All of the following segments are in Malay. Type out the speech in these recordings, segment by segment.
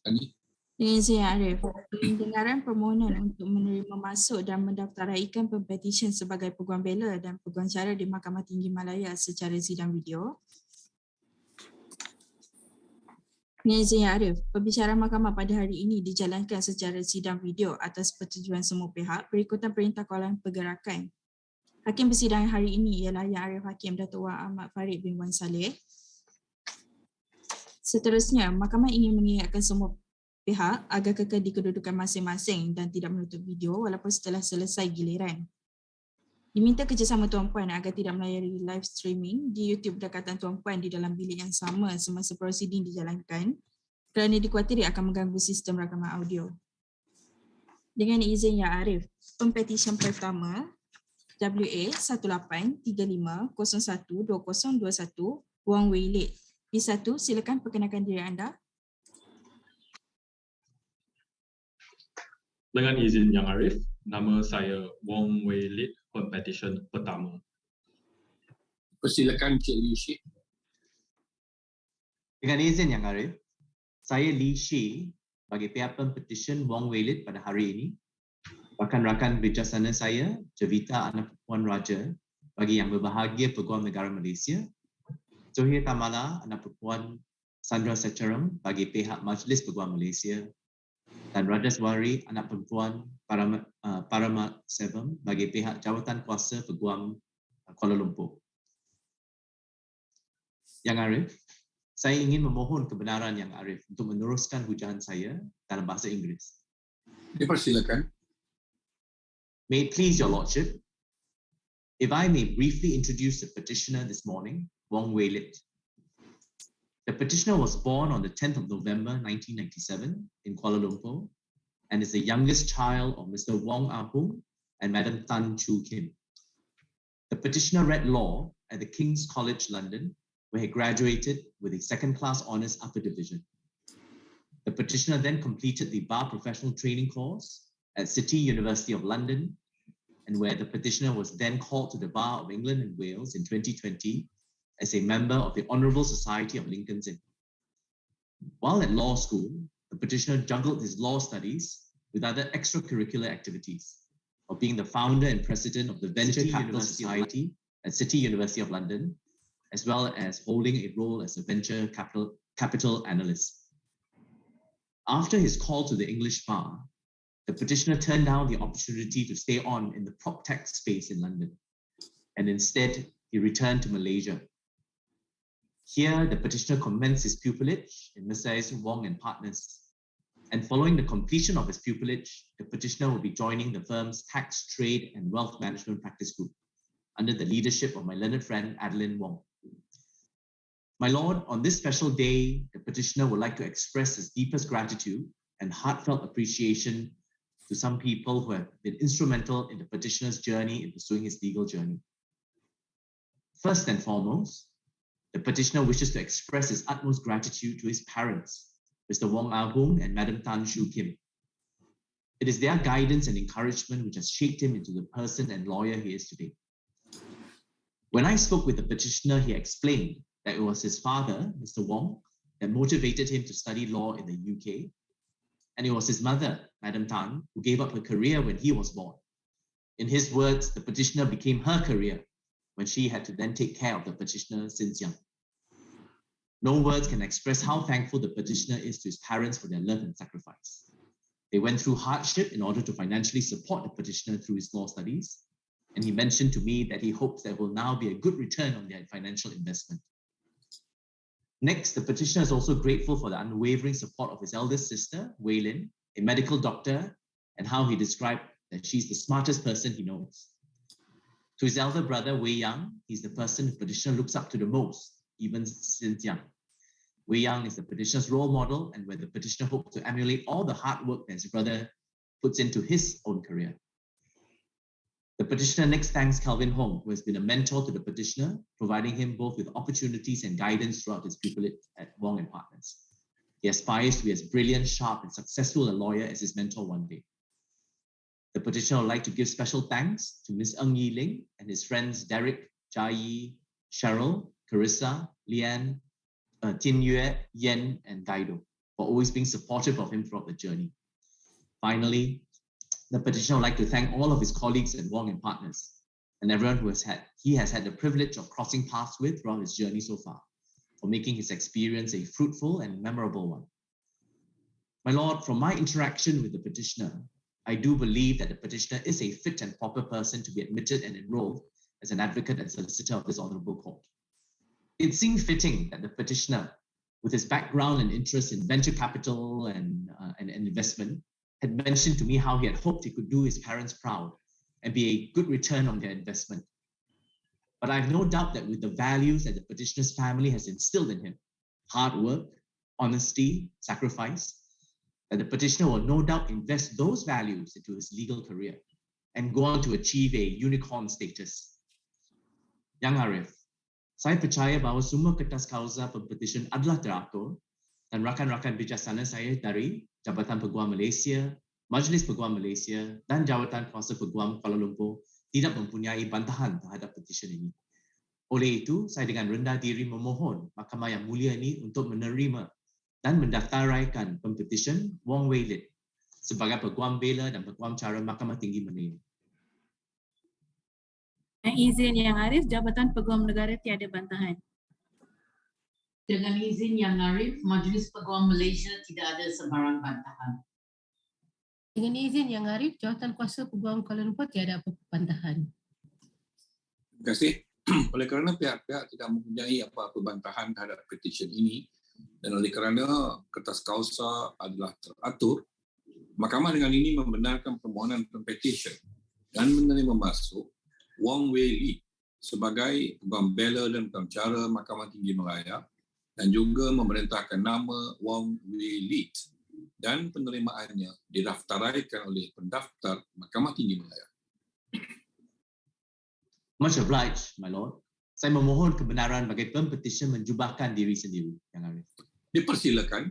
Dengan izin Arif, Pendengaran Permohonan untuk menerima masuk dan mendaftaraikan Pempetisyen sebagai Peguam Bela dan Peguam Cara di Mahkamah Tinggi Malaya secara sidang video. Dengan izin Arif, pembicaraan mahkamah pada hari ini dijalankan secara sidang video atas persetujuan semua pihak berikutan Perintah Kawalan Pergerakan. Hakim bersidang hari ini ialah Yang Arif Hakim, Dato Ahmad, Farid bin Wan Salleh. Seterusnya, mahkamah ingin mengingatkan semua pihak agar kekal di kedudukan masing-masing dan tidak menutup video walaupun setelah selesai giliran. Diminta kerjasama Tuan-Puan agar tidak melayari live streaming di YouTube dekatan Tuan-Puan di dalam bilik yang sama semasa prosiding dijalankan kerana dikuatiri akan mengganggu sistem rakaman audio. Dengan izin Yang Arif, Pempetisyen pertama WA 1835012021 Wang Wei Lit. P1, silakan perkenalkan diri anda. Dengan izin Yang Arif, nama saya Wang Wei Lit, Pempetisyen pertama. Persilakan Cik Li Shi. Dengan izin Yang Arif, saya Li Shi bagi pihak Pempetisyen Wang Wei Lit pada hari ini. Rakan-rakan bijaksana saya, Jevita Anak Perempuan Raja bagi Yang Berbahagia Peguam Negara Malaysia, Zuhir Tamala Anak Perempuan Sandra Secerem bagi pihak Majlis Peguam Malaysia, dan Radaswari Anak Perempuan Paramat Seven bagi pihak Jawatan Kuasa Peguam Kuala Lumpur. Yang Arif, saya ingin memohon kebenaran Yang Arif untuk meneruskan hujaan saya dalam bahasa Inggeris. Dipersilakan. May it please your lordship, if I may briefly introduce the petitioner this morning, Wang Wei Lit. The petitioner was born on the 10th of November 1997 in Kuala Lumpur and is the youngest child of Mr. Wong Ah Hung and Madam Tan Chu Kim. The petitioner read law at the King's College London, where he graduated with a second-class honours upper division. The petitioner then completed the Bar Professional Training course at City University of London, and where the petitioner was then called to the Bar of England and Wales in 2020 as a member of the Honourable Society of Lincoln's Inn. While at law school, the petitioner juggled his law studies with other extracurricular activities of being the founder and president of the Venture Capital Society at City University of London, as well as holding a role as a venture capital analyst. After his call to the English bar, the petitioner turned down the opportunity to stay on in the PropTech space in London, and instead he returned to Malaysia. Here, the petitioner commenced his pupillage in Messrs. Wong and Partners, and following the completion of his pupillage, the petitioner will be joining the firm's Tax, Trade and Wealth Management Practice Group under the leadership of my learned friend Adeline Wong. My Lord, on this special day, the petitioner would like to express his deepest gratitude and heartfelt appreciation to some people who have been instrumental in the petitioner's journey in pursuing his legal journey. First and foremost, the petitioner wishes to express his utmost gratitude to his parents, Mr. Wong Ah Hung and Madam Tan Chu Kim. It is their guidance and encouragement which has shaped him into the person and lawyer he is today. When I spoke with the petitioner, he explained that it was his father, Mr. Wong, that motivated him to study law in the UK, and it was his mother, Madam Tan, who gave up her career when he was born. In his words, the petitioner became her career when she had to then take care of the petitioner since young. No words can express how thankful the petitioner is to his parents for their love and sacrifice. They went through hardship in order to financially support the petitioner through his law studies, and he mentioned to me that he hopes there will now be a good return on their financial investment. Next, the petitioner is also grateful for the unwavering support of his eldest sister, Wei Lin, a medical doctor, and how he described that she's the smartest person he knows. To his elder brother, Wei Yang, he's the person the petitioner looks up to the most, even since young. Wei Yang is the petitioner's role model, and where the petitioner hopes to emulate all the hard work that his brother puts into his own career. The petitioner next thanks Calvin Hong, who has been a mentor to the petitioner, providing him both with opportunities and guidance throughout his pupillage at Wong and Partners. He aspires to be as brilliant, sharp, and successful a lawyer as his mentor one day. The petitioner would like to give special thanks to Ms. Ng Yi Ling and his friends Derek, Jia Yi, Cheryl, Carissa, Lian, Tin Yue, Yen, and Gaido for always being supportive of him throughout the journey. Finally, the petitioner would like to thank all of his colleagues at Wong and Partners and everyone he has had the privilege of crossing paths with throughout his journey so far, for making his experience a fruitful and memorable one. My Lord, from my interaction with the petitioner, I do believe that the petitioner is a fit and proper person to be admitted and enrolled as an advocate and solicitor of this honorable court. It seemed fitting that the petitioner, with his background and interest in venture capital and investment, had mentioned to me how he had hoped he could do his parents proud and be a good return on their investment. But I have no doubt that with the values that the petitioner's family has instilled in him, hard work, honesty, sacrifice, that the petitioner will no doubt invest those values into his legal career and go on to achieve a unicorn status. Yang Arif, saya percaya bahawa semua kertas kausa pempetisyen adalah teratur dan rakan-rakan bijaksana saya dari Jabatan Peguam Malaysia, Majlis Peguam Malaysia dan Jawatan Kuasa Peguam Kuala Lumpur tidak mempunyai bantahan terhadap petisyen ini. Oleh itu, saya dengan rendah diri memohon Mahkamah yang mulia ini untuk menerima dan mendaftaraikan pempetisyen Wong Wei Lit sebagai Peguam Bela dan Peguam Cara Mahkamah Tinggi Malaya. Dengan izin Yang Arif, Jabatan Peguam Negara tiada bantahan. Dengan izin Yang Arif, Majlis Peguam Malaysia tidak ada sebarang bantahan. Dengan izin Yang Arif, Jawatan Kuasa Peguam Kuala Lumpur tiada apa-apa bantahan. Terima kasih. Oleh kerana pihak-pihak tidak mempunyai apa-apa bantahan terhadap petisyen ini dan oleh kerana kertas kausa adalah teratur, Mahkamah dengan ini membenarkan permohonan pempetisyen dan menerima masuk Wong Wei Lit sebagai Peguam Bela dan Peguam Cara Mahkamah Tinggi Malaya dan juga memerintahkan nama Wong Wei Lit dan penerimaannya didaftaraikan oleh pendaftar Mahkamah Tinggi Malaya. Much obliged, my lord. Saya memohon kebenaran bagi pempetisyen menjubahkan diri sendiri, Yang Arif. Dipersilakan.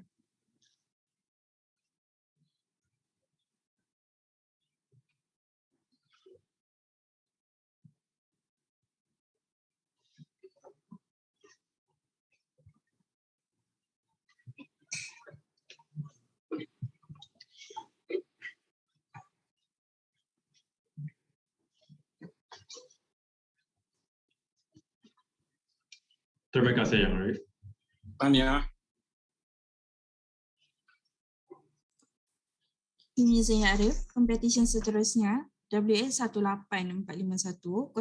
Terima kasih Yang Arif. Tanya. Ini saya Arif, pempetisyen seterusnya WA18451-042021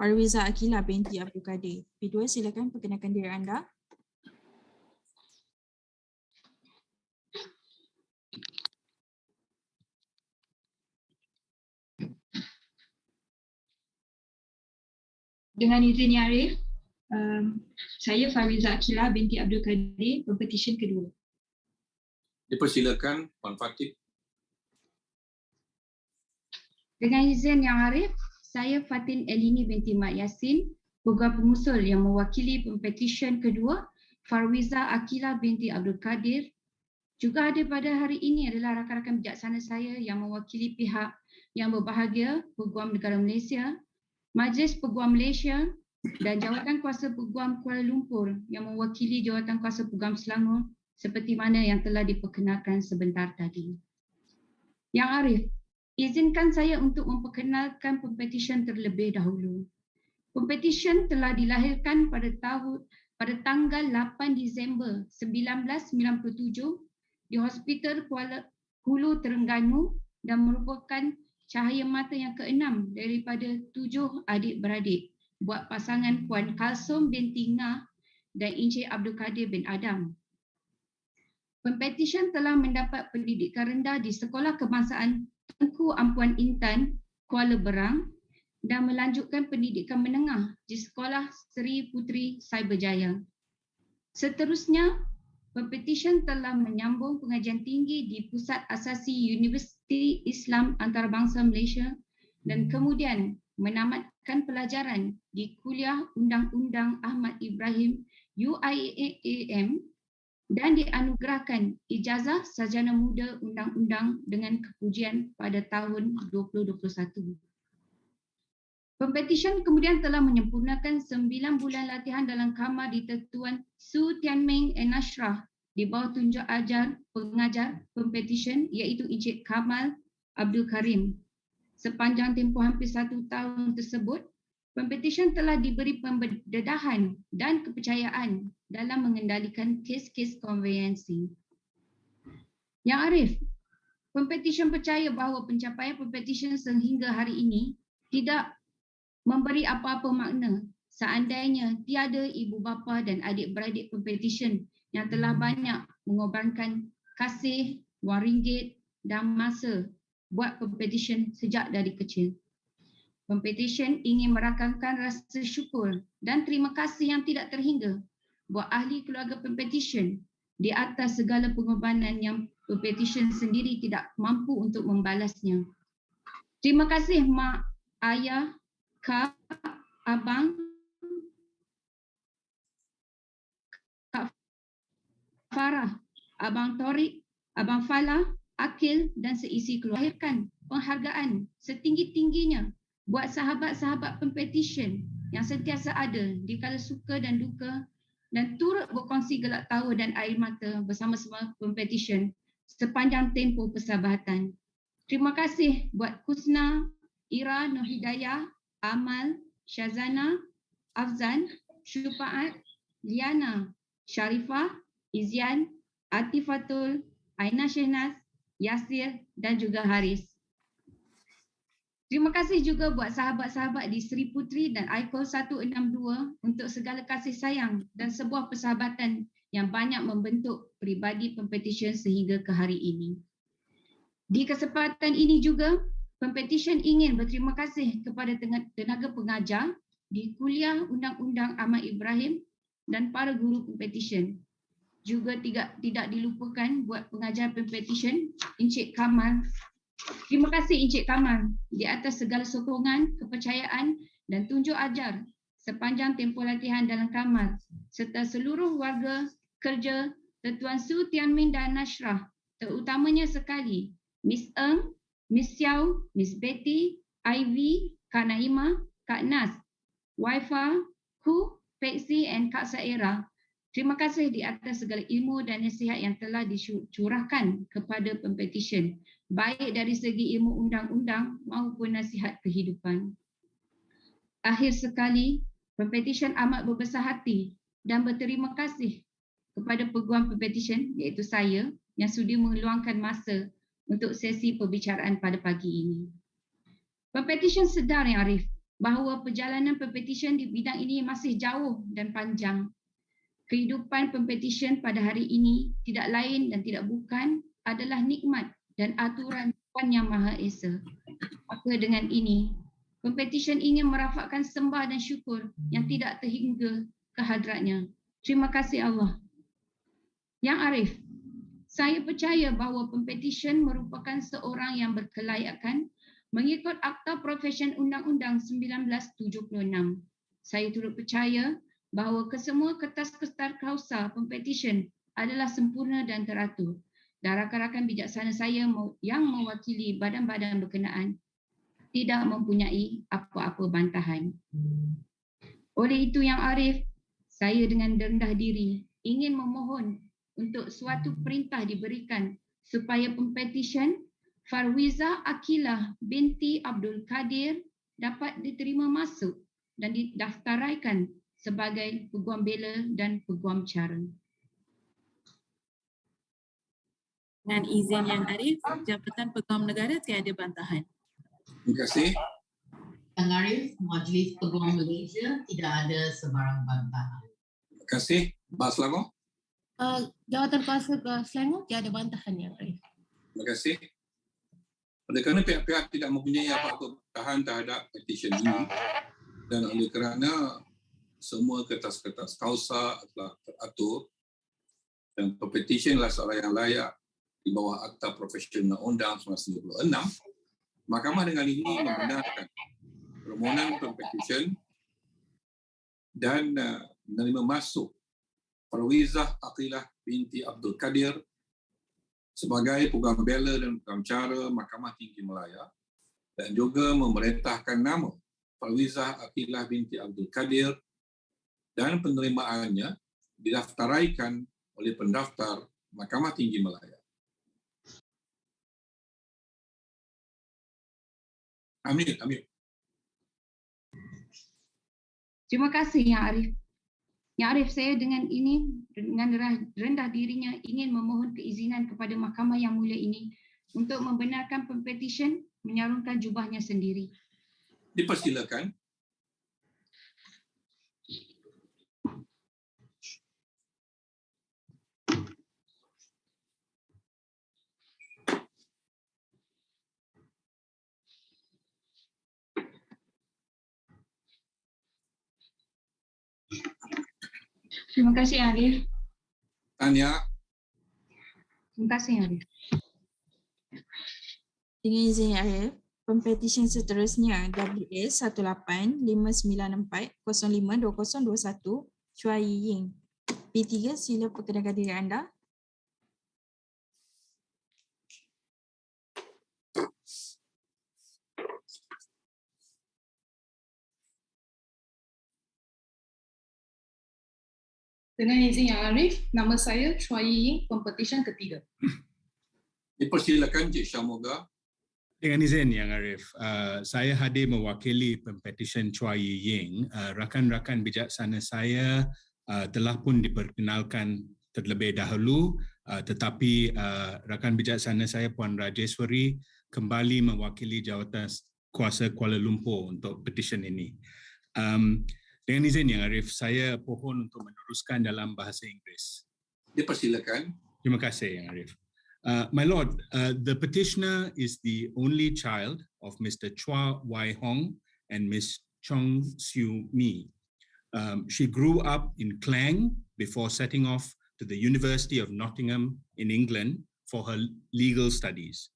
Parwiza Akila binti Abdul Kadir. P2 silakan perkenalkan diri anda. Dengan izin Yang Arif, saya Fariza Akila binti Abdul Kadir, pempetisyen kedua. Dipersilakan, Puan Fatih. Dengan izin Yang Arif, saya Fatin Elini binti Mat Yasin, peguam pengusul yang mewakili pempetisyen kedua, Fariza Akila binti Abdul Kadir. Juga ada pada hari ini adalah rakan-rakan bijaksana saya yang mewakili pihak yang berbahagia, Peguam Negara Malaysia, Majlis Peguam Malaysia dan Jawatan Kuasa Peguam Kuala Lumpur yang mewakili Jawatan Kuasa Peguam Selangor seperti mana yang telah diperkenalkan sebentar tadi. Yang Arif, izinkan saya untuk memperkenalkan pempetisyen terlebih dahulu. Pempetisyen telah dilahirkan pada tanggal 8 Disember 1997 di Hospital Hulu Terengganu dan merupakan cahaya mata yang keenam daripada 7 adik-beradik buat pasangan Puan Kalsum binti Ngah dan Encik Abdul Kadir bin Adam. Pempetisyen telah mendapat pendidikan rendah di Sekolah Kebangsaan Tengku Ampuan Intan, Kuala Berang dan melanjutkan pendidikan menengah di Sekolah Seri Puteri Cyberjaya. Seterusnya, pempetisyen telah menyambung pengajian tinggi di Pusat Asasi Universiti Islam Antarabangsa Malaysia dan kemudian menamatkan pelajaran di Kuliah Undang-Undang Ahmad Ibrahim UIAM dan dianugerahkan ijazah sarjana muda undang-undang dengan kepujian pada tahun 2021. Pempetisyen kemudian telah menyempurnakan 9 bulan latihan dalam kamar di Tertuan Su Tianming and Nashrah di bawah tunjuk ajar pengajar Pempetisyen iaitu Encik Kamal Abdul Karim. Sepanjang tempoh hampir 1 tahun tersebut, Pempetisyen telah diberi pendedahan dan kepercayaan dalam mengendalikan kes-kes konveyansi. Yang Arif, Pempetisyen percaya bahawa pencapaian Pempetisyen sehingga hari ini tidak memberi apa-apa makna seandainya tiada ibu bapa dan adik-beradik Pempetisyen yang telah banyak mengorbankan kasih, wang ringgit dan masa buat Pempetisyen sejak dari kecil. Pempetisyen ingin merakamkan rasa syukur dan terima kasih yang tidak terhingga buat ahli keluarga Pempetisyen di atas segala pengorbanan yang Pempetisyen sendiri tidak mampu untuk membalasnya. Terima kasih mak, ayah, kak, abang, kak Farah, abang Tarikh, abang Falah, Akil dan seisi keluarga. Lahirkan penghargaan setinggi-tingginya buat sahabat-sahabat Pempetisyen yang sentiasa ada di kala suka dan duka dan turut berkongsi gelak tawa dan air mata bersama-sama Pempetisyen sepanjang tempoh persahabatan. Terima kasih buat Kusna, Ira, Nur Hidayah, Amal, Syazana, Afzan, Syufaat, Liana, Sharifah, Izian, Atifatul, Aina Shehnaz, Yasir dan juga Haris. Terima kasih juga buat sahabat-sahabat di Sri Putri dan Aikol 162 untuk segala kasih sayang dan sebuah persahabatan yang banyak membentuk peribadi Pempetisyen sehingga ke hari ini. Di kesempatan ini juga, Pempetisyen ingin berterima kasih kepada tenaga pengajar di Kuliah Undang-Undang Ahmad Ibrahim dan para guru Pempetisyen. Juga tidak dilupakan buat pengajar Pempetisyen Encik Kamal. Terima kasih Encik Kamal di atas segala sokongan, kepercayaan dan tunjuk ajar sepanjang tempoh latihan dalam Kamal serta seluruh warga kerja Tuan Su, Tian Min dan Nashrah, terutamanya sekali Miss Eng, Miss Xiao, Miss Betty, Ivy, Kak Naima, Kak Nas, Waifa, Ku, Peksi dan Kak Saira. Terima kasih di atas segala ilmu dan nasihat yang telah dicurahkan kepada Pempetisyen, baik dari segi ilmu undang-undang maupun nasihat kehidupan. Akhir sekali, Pempetisyen amat berbesar hati dan berterima kasih kepada Peguam Pempetisyen iaitu saya yang sudi meluangkan masa untuk sesi perbicaraan pada pagi ini. Pempetisyen sedar yang Arif bahawa perjalanan Pempetisyen di bidang ini masih jauh dan panjang. Kehidupan Pempetisyen pada hari ini tidak lain dan tidak bukan adalah nikmat dan aturan Tuhan Yang Maha Esa. Maka dengan ini, Pempetisyen ingin merafakkan sembah dan syukur yang tidak terhingga ke hadratnya. Terima kasih Allah. Yang Arif, saya percaya bahawa Pempetisyen merupakan seorang yang berkelayakan mengikut Akta Profesyen Undang-Undang 1976. Saya turut percaya bahawa kesemua kertas-kertas kausa Pempetisyen adalah sempurna dan teratur. Dan rakan-rakan bijaksana saya yang mewakili badan-badan berkenaan tidak mempunyai apa-apa bantahan. Oleh itu yang Arif, saya dengan rendah diri ingin memohon untuk suatu perintah diberikan supaya Pempetisyen Farwiza Akilah binti Abdul Kadir dapat diterima masuk dan didaftaraikan sebagai Peguam Bela dan Peguam Cara. Dengan izin Yang Arif, Jabatan Peguam Negara tiada bantahan. Terima kasih. Yang Arif, Majlis Peguam Malaysia tidak ada sebarang bantahan. Terima kasih. Bahas Selangor. Jawatan Kuasa Selangor tiada bantahan Yang Arif. Terima kasih. Oleh kerana pihak-pihak tidak mempunyai apa-apa bantahan terhadap petisyen ini dan oleh kerana semua kertas-kertas kausa telah teratur dan Pempetisyen adalah seorang yang layak di bawah Akta Profesyen Undang-Undang 1996, Mahkamah dengan ini membenarkan permohonan Pempetisyen dan menerima masuk Farwizah Aqilah binti Abdul Kadir sebagai Peguam Bela dan Peguam Cara Mahkamah Tinggi Malaya dan juga memerintahkan nama Farwizah Aqilah binti Abdul Kadir dan penerimaannya didaftaraikan oleh pendaftar Mahkamah Tinggi Malaya. Amir. Terima kasih Yang Arif. Yang Arif, saya dengan rendah dirinya ingin memohon keizinan kepada Mahkamah Yang Mulia ini untuk membenarkan pempetisyen menyarungkan jubahnya sendiri. Dipersilakan. Terima kasih Arif. Tanya. Terima kasih Arif. Dengan izin Arif, pempetisyen seterusnya WS 18-594-05-2021 Chua Ying. P3, sila perkenalkan diri anda. Dengan izin Yang Arif, nama saya Chua Ying, pempetisyen ketiga. Dipersilakan Cik Syamoga. Dengan izin Yang Arif, saya hadir mewakili pempetisyen Chua Ying. Rakan-rakan bijaksana saya telah pun diperkenalkan terlebih dahulu, tetapi rakan bijaksana saya Puan Rajeswari kembali mewakili jawatan kuasa Kuala Lumpur untuk petisyen ini. Dengan izin Yang Arif, saya pohon untuk meneruskan dalam bahasa Inggeris. Dipersilakan. Terima kasih Yang Arif. My Lord, the petitioner is the only child of Mr. Chua Wai Hong and Ms. Chong Siu Mi. She grew up in Klang before setting off to the University of Nottingham in England for her legal studies.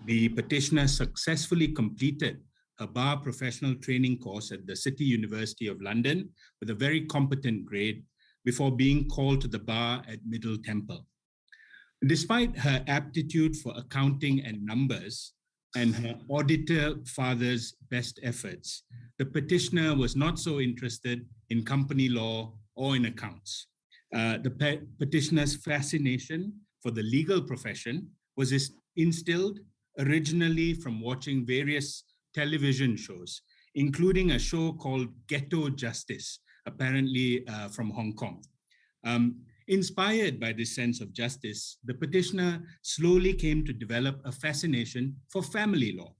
The petitioner successfully completed a bar professional training course at the City University of London with a very competent grade before being called to the bar at Middle Temple. Despite her aptitude for accounting and numbers and her auditor father's best efforts, the petitioner was not so interested in company law or in accounts. The petitioner's fascination for the legal profession was instilled originally from watching various television shows, including a show called Ghetto Justice, apparently from Hong Kong. Inspired by this sense of justice, the petitioner slowly came to develop a fascination for family law.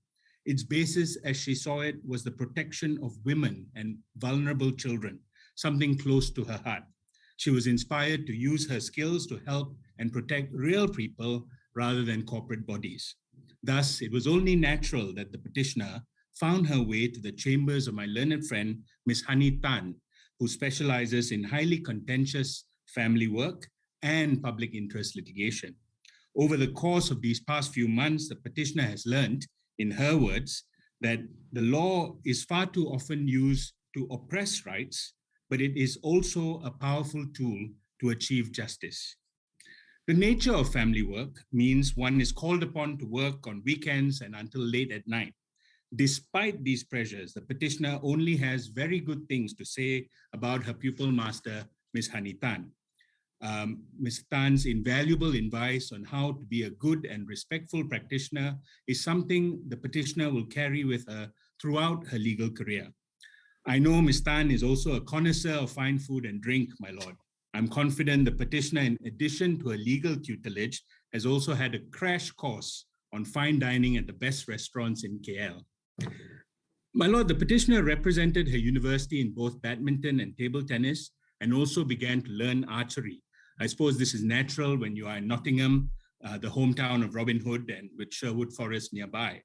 Its basis, as she saw it, was the protection of women and vulnerable children, something close to her heart. She was inspired to use her skills to help and protect real people rather than corporate bodies. Thus, it was only natural that the petitioner found her way to the chambers of my learned friend, Ms. Hani Tan, who specializes in highly contentious family work and public interest litigation. Over the course of these past few months, the petitioner has learned, in her words, that the law is far too often used to oppress rights, but it is also a powerful tool to achieve justice. The nature of family work means one is called upon to work on weekends and until late at night. Despite these pressures, the petitioner only has very good things to say about her pupil master, Ms. Hani Tan. Ms. Tan's invaluable advice on how to be a good and respectful practitioner is something the petitioner will carry with her throughout her legal career. I know Ms. Tan is also a connoisseur of fine food and drink, my lord. I'm confident the petitioner, in addition to her legal tutelage, has also had a crash course on fine dining at the best restaurants in KL. My lord, the petitioner represented her university in both badminton and table tennis and also began to learn archery. I suppose this is natural when you are in Nottingham, the hometown of Robin Hood, and with Sherwood Forest nearby.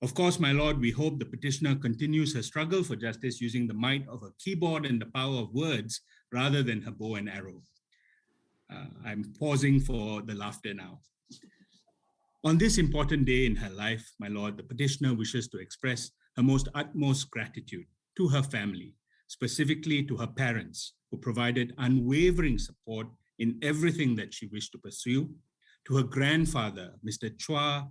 Of course, my lord, we hope the petitioner continues her struggle for justice using the might of a keyboard and the power of words rather than her bow and arrow. I'm pausing for the laughter now. On this important day in her life, my lord, the petitioner wishes to express her most utmost gratitude to her family, specifically to her parents, who provided unwavering support in everything that she wished to pursue, to her grandfather, Mr. Chua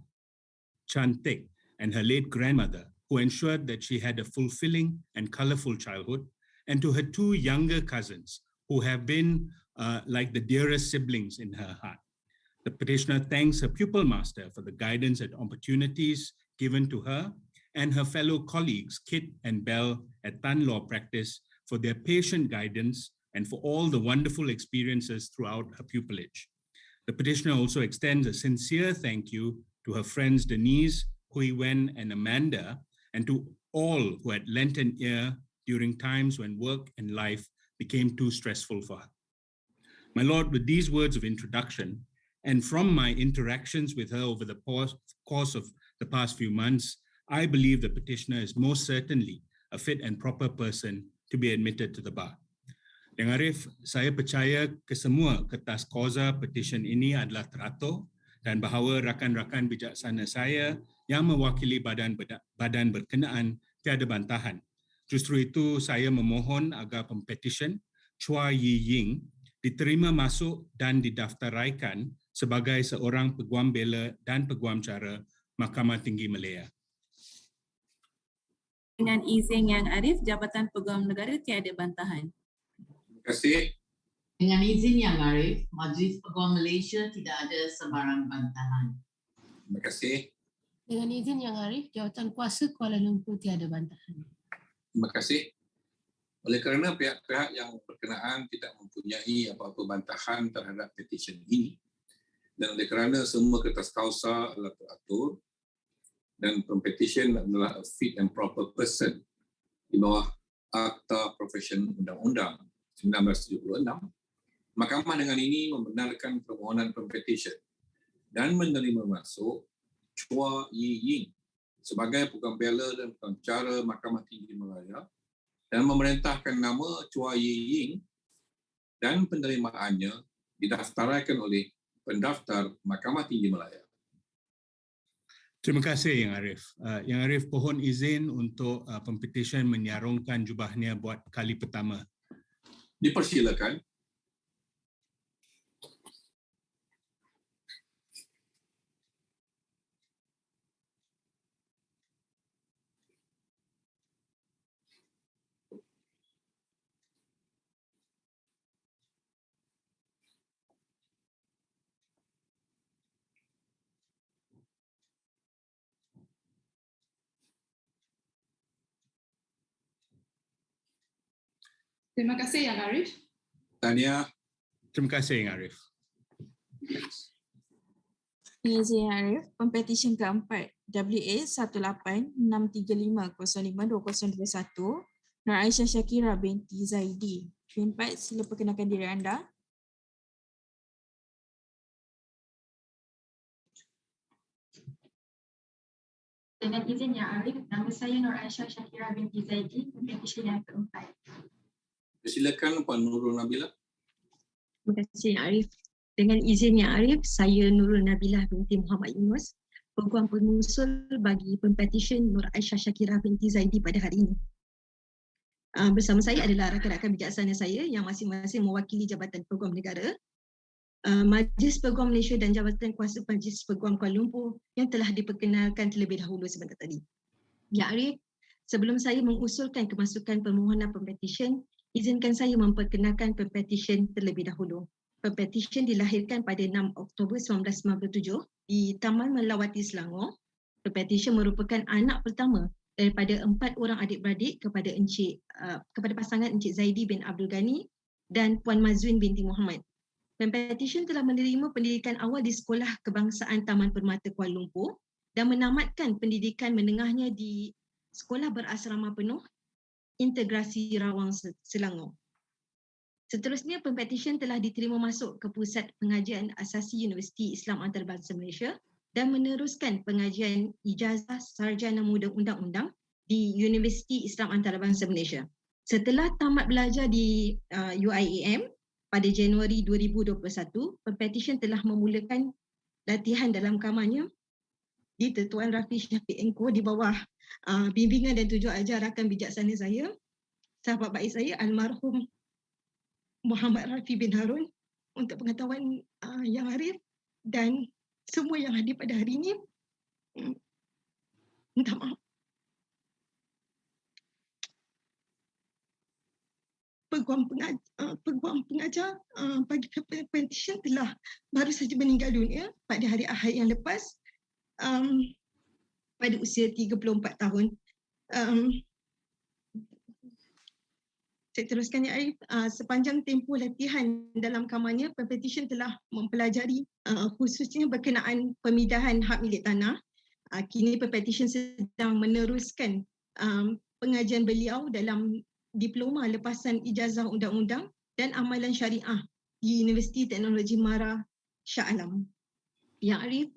Chan-tek, and her late grandmother, who ensured that she had a fulfilling and colorful childhood, and to her two younger cousins, who have been like the dearest siblings in her heart. The petitioner thanks her pupil master for the guidance and opportunities given to her and her fellow colleagues, Kit and Bell at Tan Law Practice, for their patient guidance and for all the wonderful experiences throughout her pupillage. The petitioner also extends a sincere thank you to her friends Denise, Hui Wen, and Amanda, and to all who had lent an ear during times when work and life became too stressful for her. My Lord, with these words of introduction, and from my interactions with her over the course of the past few months, I believe the petitioner is most certainly a fit and proper person to be admitted to the bar. Yang Arif, saya percaya kesemua kertas kausa petition ini adalah teratur dan bahawa rakan-rakan bijaksana saya yang mewakili badan berkenaan tiada bantahan. Justru itu saya memohon agar pempetisyen Chua Yi Ying diterima masuk dan didaftaraikan sebagai seorang Peguam Bela dan Peguam Cara Mahkamah Tinggi Malaya. Dengan izin Yang Arif, Jabatan Peguam Negara tiada bantahan. Terima kasih. Dengan izin Yang Arif, Majlis Peguam Malaysia tidak ada sebarang bantahan. Terima kasih. Dengan izin Yang Arif, Jawatan Kuasa Kuala Lumpur tiada bantahan. Terima kasih. Oleh kerana pihak-pihak yang berkenaan tidak mempunyai apa-apa bantahan terhadap petisyen ini, dan oleh kerana semua kertas kausa adalah teratur dan pempetisyen adalah a fit and proper person di bawah Akta Profession Undang-Undang 1976, Mahkamah dengan ini membenarkan permohonan pempetisyen dan menerima masuk Chua Yi Ying sebagai Peguam Bela dan Peguam Cara Mahkamah Tinggi Malaya dan memerintahkan nama Chua Yi Ying dan penerimaannya didaftaraikan oleh pendaftar Mahkamah Tinggi Malaya. Terima kasih Yang Arif. Yang Arif, pohon izin untuk pempetisyen menyarungkan jubahnya buat kali pertama. Dipersilakan. Terima kasih Yang Arif. Tahniah. Terima kasih Yang Arif. Dengan izin Yang Arif, pempetisyen keempat WA 18635052021 Nur Aisyah Shakira binti Zaidi. Tempat, sila perkenalkan diri anda. Dengan izin Yang Arif, nama saya Nur Aisyah Shakira binti Zaidi, pempetisyen yang keempat. Silakan Puan Nurul Nabilah. Terima kasih Yang Arif. Dengan izin Yang Arif, saya Nurul Nabilah binti Muhammad Yunus, Peguam pengusul bagi pempetisyen Nur Aisyah Shakira binti Zaidi pada hari ini. Bersama saya adalah rakan-rakan bijaksana saya yang masing-masing mewakili Jabatan Peguam Negara, Majlis Peguam Malaysia dan Jabatan Kuasa Majlis Peguam Kuala Lumpur yang telah diperkenalkan terlebih dahulu sebentar tadi. Yang Arif, sebelum saya mengusulkan kemasukan permohonan pempetisyen, izinkan saya memperkenalkan pempetisyen terlebih dahulu. Pempetisyen dilahirkan pada 6 Oktober 1997 di Taman Melawati, Selangor. Pempetisyen merupakan anak pertama daripada 4 orang adik-beradik kepada pasangan Encik Zaidi bin Abdul Ghani dan Puan Mazwin binti Muhammad. Pempetisyen telah menerima pendidikan awal di Sekolah Kebangsaan Taman Permata Kuala Lumpur dan menamatkan pendidikan menengahnya di Sekolah Berasrama Penuh Integrasi Rawang Selangor. Seterusnya, pempetisyen telah diterima masuk ke Pusat Pengajian Asasi Universiti Islam Antarabangsa Malaysia dan meneruskan pengajian ijazah sarjana muda undang-undang di Universiti Islam Antarabangsa Malaysia. Setelah tamat belajar di UIAM pada Januari 2021, pempetisyen telah memulakan latihan dalam kamarnya di Tuan Rafi Syafiq Engko di bawah bimbingan dan tujuan ajar rakan bijaksana saya, sahabat baik saya almarhum Muhammad Rafi bin Harun. Untuk pengetahuan Yang Arif dan semua yang hadir pada hari ini, minta maaf. Peguam pengajar bagi Pempetisyen telah baru saja meninggal dunia pada hari Ahad yang lepas pada usia 34 tahun. Saya teruskan ya Arif. Sepanjang tempoh latihan dalam kamarnya, Pempetisyen telah mempelajari khususnya berkenaan pemindahan hak milik tanah. Kini Pempetisyen sedang meneruskan pengajian beliau dalam Diploma Lepasan Ijazah Undang-Undang dan Amalan Syariah di Universiti Teknologi Mara Shah Alam. Yang Arif,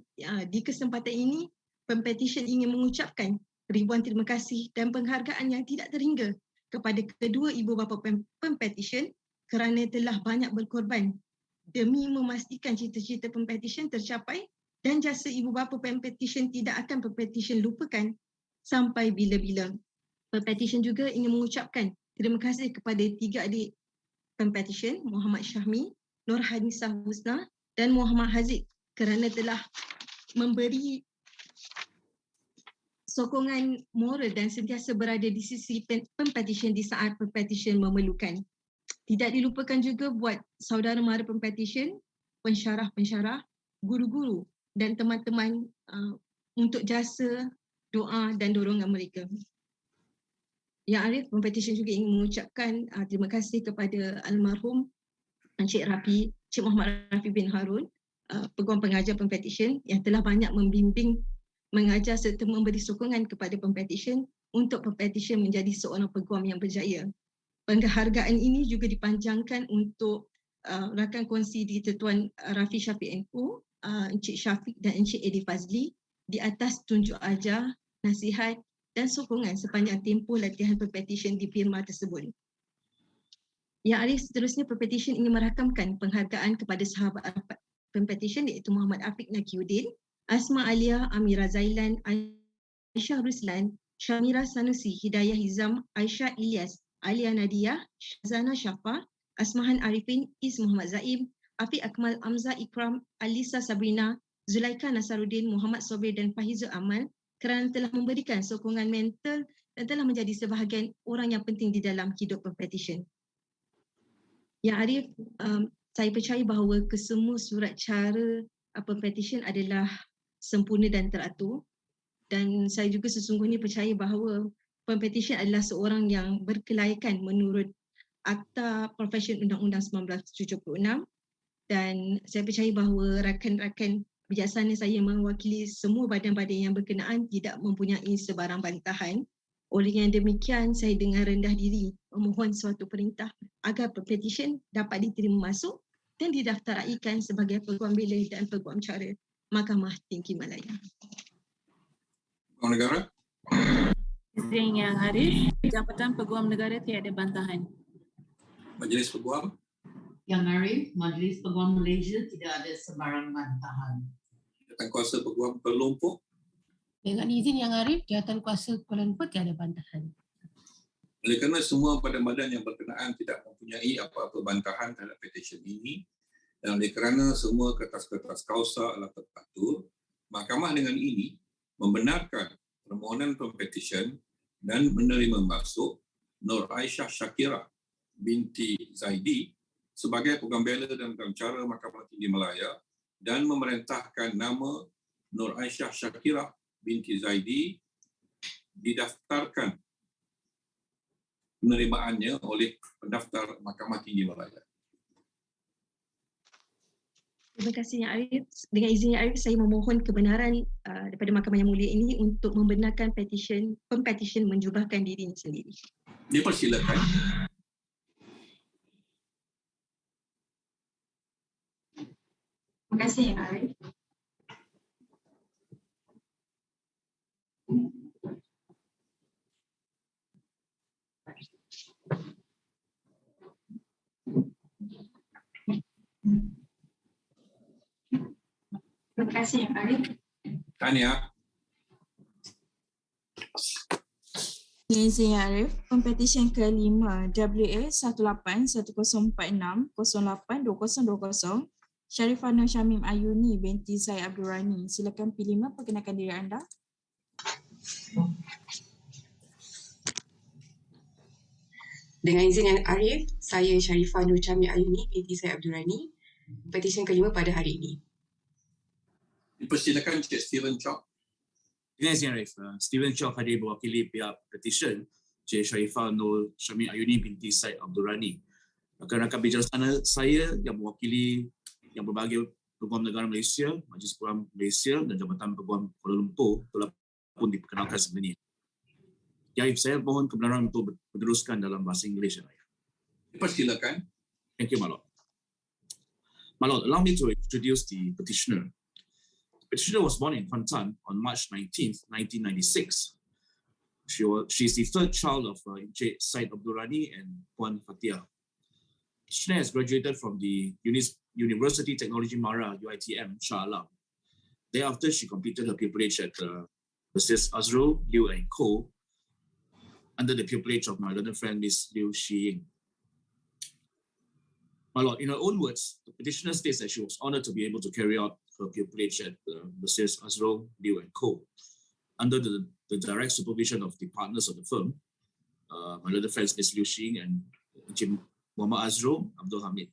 di kesempatan ini Pempetisyen ingin mengucapkan ribuan terima kasih dan penghargaan yang tidak terhingga kepada kedua ibu bapa Pempetisyen kerana telah banyak berkorban demi memastikan cita-cita Pempetisyen tercapai, dan jasa ibu bapa Pempetisyen tidak akan Pempetisyen lupakan sampai bila-bila. Pempetisyen juga ingin mengucapkan terima kasih kepada 3 adik Pempetisyen, Muhammad Syahmi, Nur Hanisah Husna dan Muhammad Haziq, kerana telah memberi sokongan moral dan sentiasa berada di sisi Pempetisyen di saat Pempetisyen memerlukan. Tidak dilupakan juga buat saudara mara Pempetisyen, pensyarah-pensyarah, guru-guru dan teman-teman untuk jasa, doa dan dorongan mereka. Yang Arif, Pempetisyen juga ingin mengucapkan terima kasih kepada almarhum Encik Muhammad Rafi bin Harun, Peguam Pengajar Pempetisyen yang telah banyak membimbing, mengajar serta memberi sokongan kepada Pempetisyen untuk Pempetisyen menjadi seorang peguam yang berjaya. Penghargaan ini juga dipanjangkan untuk rakan kongsi di Tuan Rafi Syafiq NU, Encik Syafiq dan Encik Edi Fazli di atas tunjuk ajar, nasihat dan sokongan sepanjang tempoh latihan Pempetisyen di firma tersebut. Yang Arif, seterusnya Pempetisyen ingin merakamkan penghargaan kepada sahabat Pempetisyen iaitu Muhammad Afiq Nakiuddin, Asma Alia Amira Zailan, Aisyah Ruslan, Syamira Sanusi, Hidayah Hizam, Aisyah Ilyas, Alia Nadia, Syazana Syafa, Asmahan Arifin, Is Muhammad Zaim, Afiq Akmal Amza Ikram, Alisa Sabrina, Zulaika Nasaruddin, Muhammad Sobir dan Fahizul Amal kerana telah memberikan sokongan mental dan telah menjadi sebahagian orang yang penting di dalam hidup Pempetisyen. Yang Arif, saya percaya bahawa kesemua surat cara Pempetisyen adalah sempurna dan teratur, dan saya juga sesungguhnya percaya bahawa Pempetisyen adalah seorang yang berkelayakan menurut Akta Profesion Undang-Undang 1976, dan saya percaya bahawa rakan-rakan bijaksana saya mewakili semua badan-badan yang berkenaan tidak mempunyai sebarang bantahan. Oleh yang demikian, saya dengan rendah diri memohon suatu perintah agar Pempetisyen dapat diterima masuk dan didaftaraikan sebagai Peguam Bela dan Peguam Cara Mahkamah Tinggi Malaya. Peguam Negara. Izin Yang Arif, Jabatan Peguam Negara tiada bantahan. Majlis Peguam. Yang Arif, Majlis Peguam Malaysia tidak ada sebarang bantahan. Jabatan Kuasa Peguam Kuala Lumpur. Dengan izin Yang Arif, Jabatan Kuasa Kuala Lumpur tiada bantahan. Oleh kerana semua badan-badan yang berkenaan tidak mempunyai apa-apa bantahan terhadap petisyen ini, dan oleh kerana semua kertas-kertas kausa adalah teratur, Mahkamah dengan ini membenarkan permohonan Pempetisyen dan menerima masuk Nur Aisyah Shakira binti Zaidi sebagai Peguam Bela dan Peguam Cara Mahkamah Tinggi Malaya, dan memerintahkan nama Nur Aisyah Shakira binti Zaidi didaftarkan penerimaannya oleh pendaftar Mahkamah Tinggi Malaya. Terima kasih Yang Arif. Dengan izin Yang Arif, saya memohon kebenaran daripada Mahkamah Yang Mulia ini untuk membenarkan Pempetisyen menjubahkan dirinya sendiri. Dipersilakan. Terima kasih Yang Arif. Terima kasih Yang Arif. Tanya. Dengan izin Yang Arif, Pempetisyen ke-5 WA 181046082020 Sharifah Nur Syamim Ayuni binti Zaid Abdul Rani. Silakan P5 perkenalkan diri anda. Dengan izin Yang Arif, saya Sharifah Nur Chamil Ayuni binti Syed Abdul Rani, petisyen kelima pada hari ini. Dipersilakan Cik Steven Chok. Terima kasih Arif. Steven Chok hadir mewakili pihak petisyen Cik Sharifah Nur Chamil Ayuni binti Syed Abdul Rani. Rakan-rakan bijaksana saya yang mewakili yang berbahagia Peguam Negara Malaysia, Majlis Peguam Malaysia dan Jabatan Peguam Kuala Lumpur telah pun diperkenalkan sebelum ini. Ya, Arif, saya mohon kebenaran untuk meneruskan dalam bahasa Inggeris. Dipersilakan. Thank you, my lord. My lord, allow me to introduce the petitioner. The petitioner was born in Kuantan on March 19th, 1996. She is the third child of Encik Syed Abdul Rani and Puan Fatia. Petitioner has graduated from the University Technology Mara, UiTM, Shah Alam. Thereafter, she completed her pupillage at Mrs. Azrul, Liu and Co. under the pupillage of my learned friend, Ms. Liu Shiying. My lord, in her own words, the petitioner states that she was honored to be able to carry out her pupillage at Mrs. Azrul, Liu and Co. under the direct supervision of the partners of the firm, my learned friends, Ms. Liu Shiying and Jim Muhammad Azrul Abdul Hamid.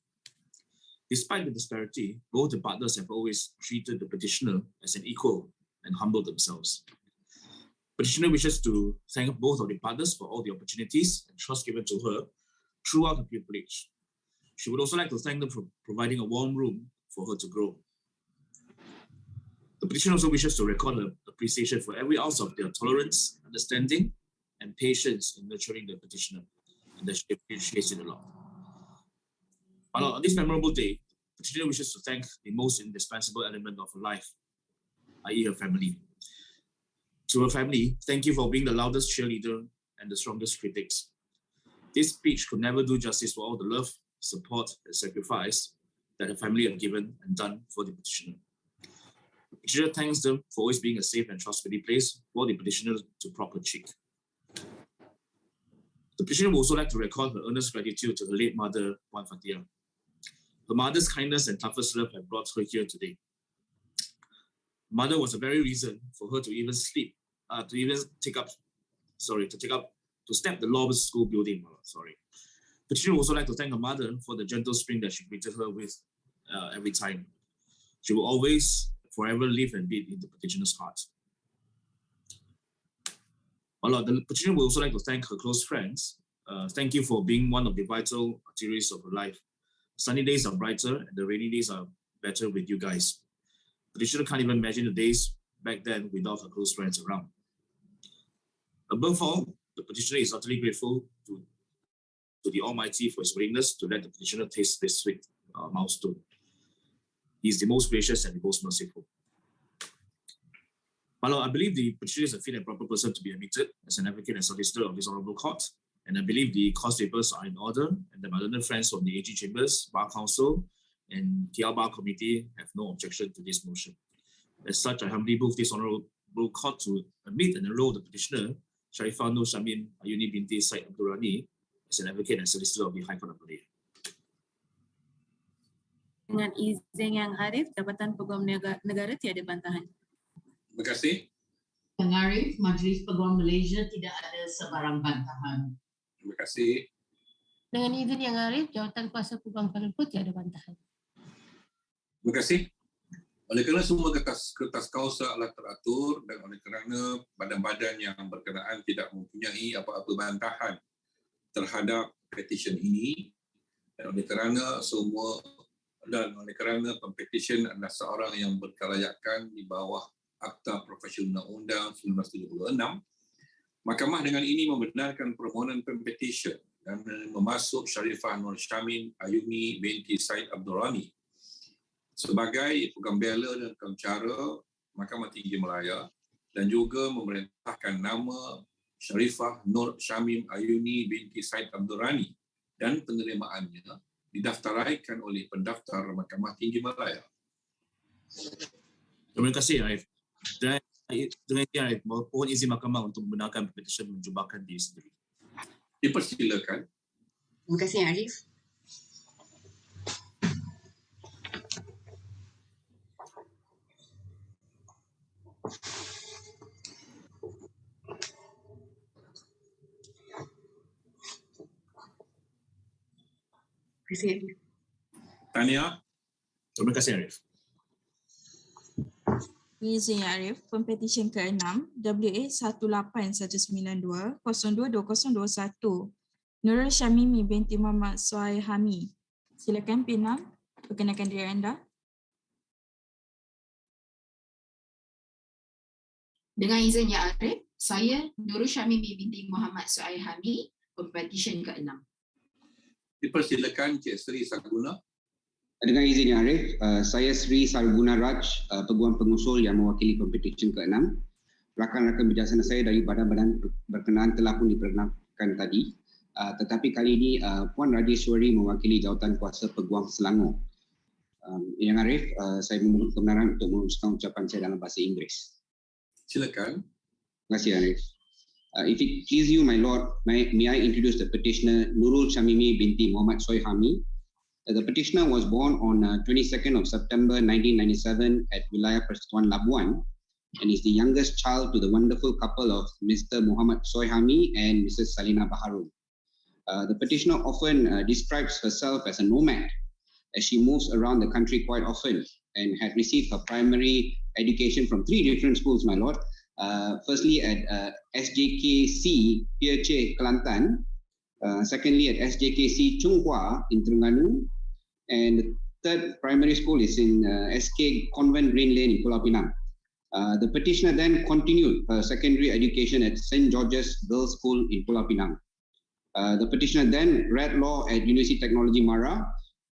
Despite the disparity, both the partners have always treated the petitioner as an equal and humbled themselves. Petitioner wishes to thank both of the partners for all the opportunities and trust given to her throughout her pupillage. She would also like to thank them for providing a warm room for her to grow. The petitioner also wishes to record her appreciation for every ounce of their tolerance, understanding, and patience in nurturing the petitioner, and that she appreciates it a lot. On this memorable day, the petitioner wishes to thank the most indispensable element of her life, i.e. her family. To her family, thank you for being the loudest cheerleader and the strongest critics. This speech could never do justice for all the love, support, and sacrifice that her family have given and done for the petitioner. The petitioner thanks them for always being a safe and trustworthy place for the petitioner to prop her cheek. The petitioner would also like to record her earnest gratitude to her late mother, Puan Fatia. Her mother's kindness and toughest love have brought her here today. Mother was the very reason for her to even step the Lawrence School building. Petitioner would also like to thank her mother for the gentle spirit that she greeted her with every time. She will always, forever live and beat in the petitioner's heart. The petitioner would also like to thank her close friends. Thank you for being one of the vital arteries of her life. Sunny days are brighter and the rainy days are better with you guys. Petitioner can't even imagine the days back then without her close friends around. Above all, the petitioner is utterly grateful to the Almighty for his willingness to let the petitioner taste this sweet milestone. He is the most gracious and the most merciful. My lord, I believe the petitioner is a fit and proper person to be admitted as an advocate and solicitor of this honourable court, and I believe the course papers are in order, and that my learned friends from the AG Chambers, Bar Council, and TR Bar Committee have no objection to this motion. As such, I humbly move this honourable court to admit and enroll the petitioner, Sharifah Nur Chamil Ayuni binti Syed Abdul Rani, as an advocate and solicitor of the High Court of Malaya. Dengan izin Yang Arif, Jabatan Peguam Negara tiada bantahan. Terima kasih. Yang Arif, Majlis Peguam Malaysia tidak ada sebarang bantahan. Terima kasih. Dengan izin Yang Arif, Jawatan Kuasa Peguam Kuala Lumpur tiada bantahan. Terima kasih. Oleh kerana semua kertas kausa adalah teratur dan oleh kerana badan-badan yang berkenaan tidak mempunyai apa-apa bantahan terhadap petisyen ini, dan oleh kerana pempetisyen adalah seorang yang berkelayakan di bawah Akta Profesional Undang 1976, Mahkamah dengan ini membenarkan permohonan pempetisyen dan memasuk Sharifah Nur Chamil Ayuni binti Syed Abdul Rani sebagai Peguam Bela dan Cara Mahkamah Tinggi Malaya, dan juga memerintahkan nama Sharifah Nur Chamil Ayuni binti Syed Abdul Rani dan penerimaannya didaftaraikan oleh pendaftar Mahkamah Tinggi Malaya. Terima kasih, Arif. Dengan Arif, mohon izin mahkamah untuk membenarkan petisyen menjubahkan diri sendiri. Dipersilakan. Terima kasih, Arif. Terima kasih Arif. Tania. Terima kasih Arif. Izin Yang Arif, Pempetisyen ke-6 WA 18192022021 Nurul Syamimi binti Muhammad Suhaimi. Silakan P6, perkenalkan diri anda. Dengan izin Yang Arif, saya Nurul Syamimi binti Muhammad Suhaimi, Pempetisyen ke-6. Dipersilakan Cik Sri Sarguna. Dengan izin Yang Arif, saya Sri Sarguna Raj, Peguam Pengusul yang mewakili Pempetisyen ke-6. Rakan-rakan bijaksana saya dari badan-badan berkenaan telah pun diperkenalkan tadi. Tetapi kali ini Puan Radiswari mewakili Jawatan Kuasa Peguam Selangor. Yang Arif, saya memohon kebenaran untuk meneruskan ucapan saya dalam bahasa Inggeris. Silakan. Terima kasih Arif. If it please you, my Lord, may I introduce the petitioner Nurul Syamimi binti Muhammad Suhaimi. The petitioner was born on 22nd of September 1997 at Wilayah Persekutuan Labuan and is the youngest child to the wonderful couple of Mr. Muhammad Suhaimi and Mrs. Salina Baharul. The petitioner often describes herself as a nomad as she moves around the country quite often and had received her primary education from 3 different schools, my Lord. Firstly at SJKC Pierce Kelantan, secondly at SJKC Chunghua in Terengganu, and the third primary school is in SK Convent Green Lane in Pulau Pinang. The petitioner then continued her secondary education at St. George's Girls' School in Pulau Pinang. The petitioner then read law at University Technology Mara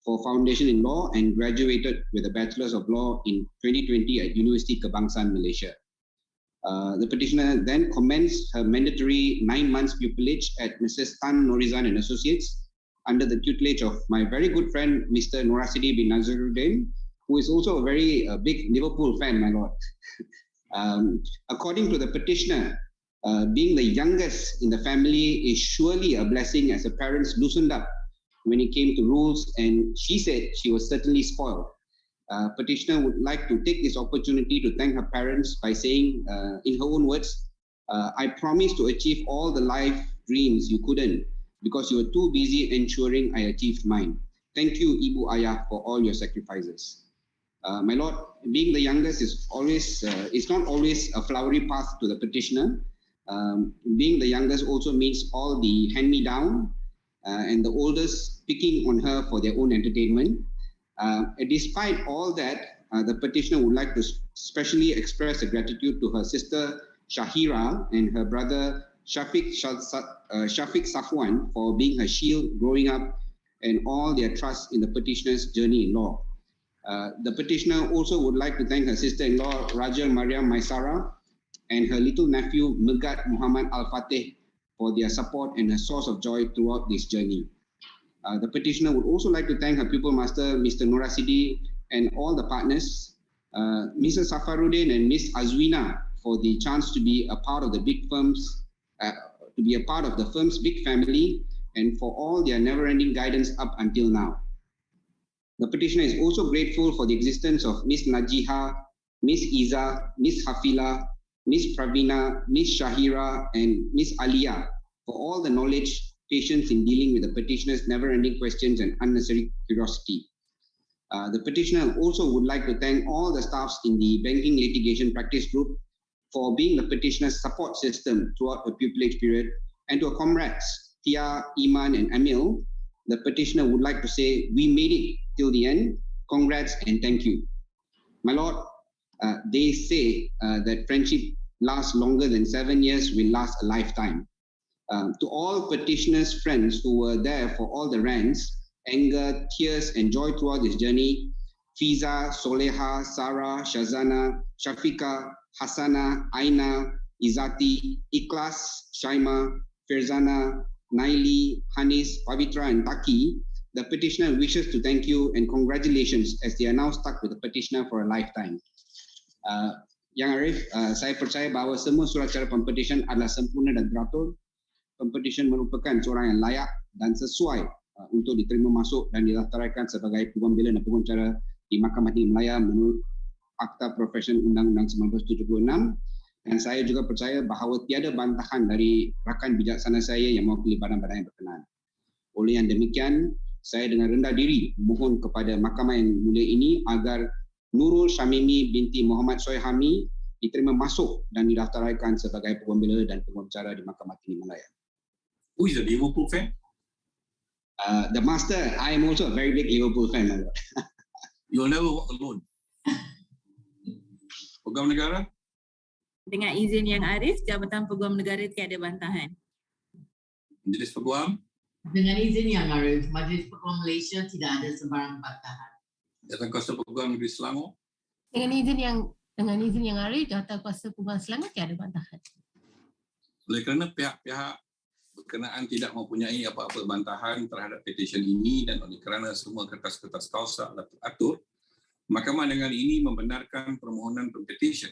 for foundation in law and graduated with a Bachelor's of Law in 2020 at University Kebangsaan Malaysia. The petitioner then commenced her mandatory 9 months pupillage at Mrs. Tan Norizan and Associates under the tutelage of my very good friend, Mr. Norasidi bin Nazaruddin, who is also a very big Liverpool fan, my Lord. According to the petitioner, being the youngest in the family is surely a blessing as her parents loosened up when it came to rules, and she said she was certainly spoiled. Petitioner would like to take this opportunity to thank her parents by saying, in her own words, I promise to achieve all the life dreams you couldn't because you were too busy ensuring I achieved mine. Thank you, Ibu Ayah, for all your sacrifices. My Lord, being the youngest is always, it's not always a flowery path to the petitioner. Being the youngest also means all the hand-me-down and the oldest picking on her for their own entertainment. Despite all that, the petitioner would like to specially express a gratitude to her sister Shahira and her brother Shafiq Safwan for being her shield growing up and all their trust in the petitioner's journey in law. The petitioner also would like to thank her sister-in-law Raja Mariam Maisara and her little nephew Megat Muhammad Al-Fateh for their support and a source of joy throughout this journey. The petitioner would also like to thank her pupil master, Mr. Norasidi, and all the partners, Mr. Safaruddin and Miss Azwina, for the chance to be a part of the big firm's, the firm's big family, and for all their never-ending guidance up until now. The petitioner is also grateful for the existence of Miss Najiha, Miss Iza, Miss Hafila, Miss Pravina, Miss Shahira, and Miss Alia for all the knowledge, patience in dealing with the petitioner's never-ending questions and unnecessary curiosity. The petitioner also would like to thank all the staffs in the Banking Litigation Practice Group for being the petitioner's support system throughout the pupillage period, and to her comrades, Tia, Iman, and Emil, the petitioner would like to say, we made it till the end. Congrats and thank you. My Lord, they say that friendship lasts longer than 7 years will last a lifetime. To all petitioners' friends who were there for all the rants, anger, tears, and joy throughout this journey, Fiza, Soleha, Sarah, Shazana, Shafika, Hassana, Aina, Izati, Ikhlas, Shaima, Firzana, Naili, Hanis, Pavitra, and Taki, the petitioner wishes to thank you and congratulations as they are now stuck with the petitioner for a lifetime. Yang Arif, saya percaya bahawa semua surat cara Pempetisyen adalah sempurna dan teratur. Pempetisyen merupakan seorang yang layak dan sesuai untuk diterima masuk dan didaftaraikan sebagai Peguam Bela dan Peguam Cara di Mahkamah Tinggi Malaya menurut Akta Profesion Undang-Undang 1976, dan saya juga percaya bahawa tiada bantahan dari rakan bijaksana saya yang mewakili badan-badan yang berkenaan. Oleh yang demikian, saya dengan rendah diri mohon kepada Mahkamah yang mulia ini agar Nurul Syamimi binti Muhammad Soehami diterima masuk dan didaftaraikan sebagai Peguam Bela dan Peguam Cara di Mahkamah Tinggi Malaya. Who is a Liverpool fan? The master, I am also a very big Liverpool fan, my lord. You'll never walk alone. Peguam Negara? Dengan izin Yang Arif, Jabatan Peguam Negara tiada bantahan. Majlis Peguam? Dengan izin Yang Arif, Majlis Peguam Malaysia tidak ada sebarang bantahan. Jabatan Kuasa Peguam Negeri Selangor? Dengan izin Yang Arif, Jabatan Kuasa Peguam Selangor tiada bantahan. Oleh kerana pihak-pihak berkenaan tidak mempunyai apa-apa bantahan terhadap petisyen ini dan oleh kerana semua kertas-kertas kausa adalah teratur, Mahkamah dengan ini membenarkan permohonan pempetisyen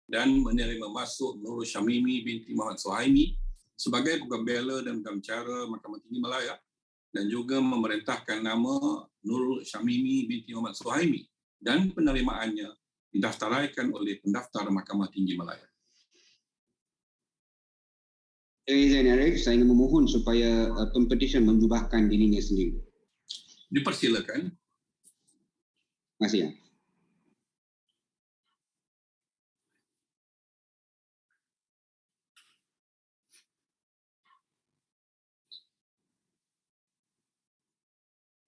dan menerima masuk Nurul Syamimi binti Muhammad Soehami sebagai Peguam Bela dan Peguam Cara Mahkamah Tinggi Malaya dan juga memerintahkan nama Nurul Syamimi binti Muhammad Soehami dan penerimaannya didaftaraikan oleh pendaftar Mahkamah Tinggi Malaya. Izin Arif, saya ingin memohon supaya pempetisyen menjubahkan dirinya sendiri. Dipersilakan. Terima kasih. Ya.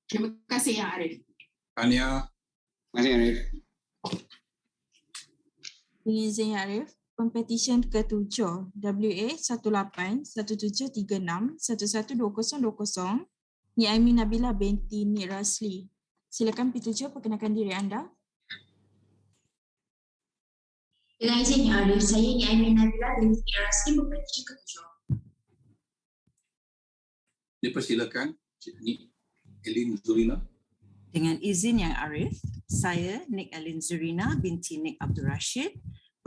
Terima kasih Yang Arif. Tanya. Terima kasih Arif. Dengan izin Yang Arif, Pempetisyen ke-7 WA 18-1736-112020 Ni Aimin Nabila binti Nik Rasli. Silakan P7 perkenalkan diri anda. Dengan izin Yang Arif, saya Ni Aimin Nabila binti Nik Rasli, Pempetisyen ke-7. Dipersilakan Cik Nik Elin Zurina. Dengan izin Yang Arif, saya Nik Elin Zurina binti Nik Abdul Rashid,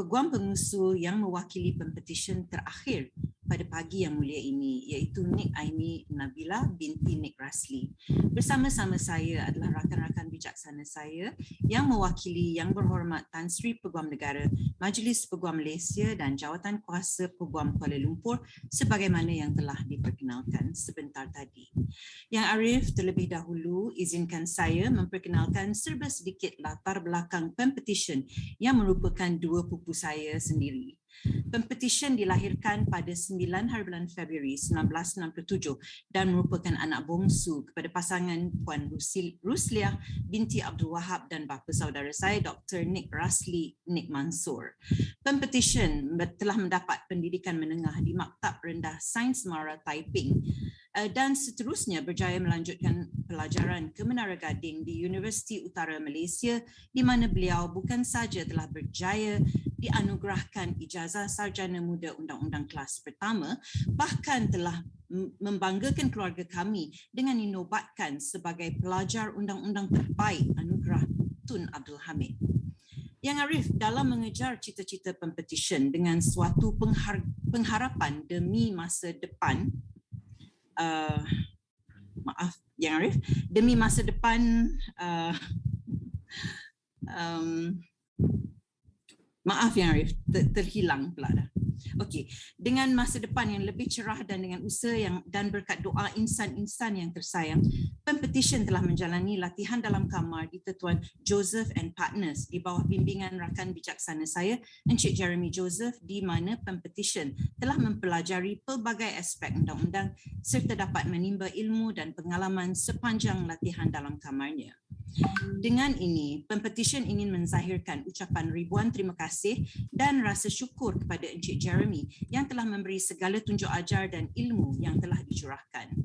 Peguam pengusul yang mewakili pempetisyen terakhir pada pagi yang mulia ini, iaitu Nik Aimin Nabila binti Nik Rasli. Bersama-sama saya adalah rakan-rakan bijaksana saya yang mewakili Yang Berhormat Tan Sri Peguam Negara, Majlis Peguam Malaysia dan Jawatan Kuasa Peguam Kuala Lumpur sebagaimana yang telah diperkenalkan sebentar tadi. Yang Arif, terlebih dahulu izinkan saya memperkenalkan serba sedikit latar belakang pempetisyen yang merupakan dua pupu saya sendiri. Pempetisyen dilahirkan pada 9 hari bulan Februari 1967 dan merupakan anak bongsu kepada pasangan Puan Rusliah binti Abdul Wahab dan bapa saudara saya Dr. Nik Rasli Nik Mansur. Pempetisyen telah mendapat pendidikan menengah di Maktab Rendah Sains Mara Taiping dan seterusnya berjaya melanjutkan pelajaran ke Menara Gading di Universiti Utara Malaysia di mana beliau bukan sahaja telah berjaya dianugerahkan ijazah sarjana muda undang-undang kelas pertama, bahkan telah membanggakan keluarga kami dengan dinobatkan sebagai pelajar undang-undang terbaik anugerah Tun Abdul Hamid. Yang Arif, dalam mengejar cita-cita pempetisyen dengan suatu pengharapan demi masa depan, Yang Arif, demi masa depan maaf Yang Arif, terhilang pula dah. Okey, dengan masa depan yang lebih cerah dan dengan usaha dan berkat doa insan-insan yang tersayang, pempetisyen telah menjalani latihan dalam kamar di Tetuan Joseph and Partners di bawah bimbingan rakan bijaksana saya, Encik Jeremy Joseph, di mana pempetisyen telah mempelajari pelbagai aspek undang-undang serta dapat menimba ilmu dan pengalaman sepanjang latihan dalam kamarnya. Dengan ini, pempetisyen ingin menzahirkan ucapan ribuan terima kasih dan rasa syukur kepada Encik Jeremy yang telah memberi segala tunjuk ajar dan ilmu yang telah dicurahkan.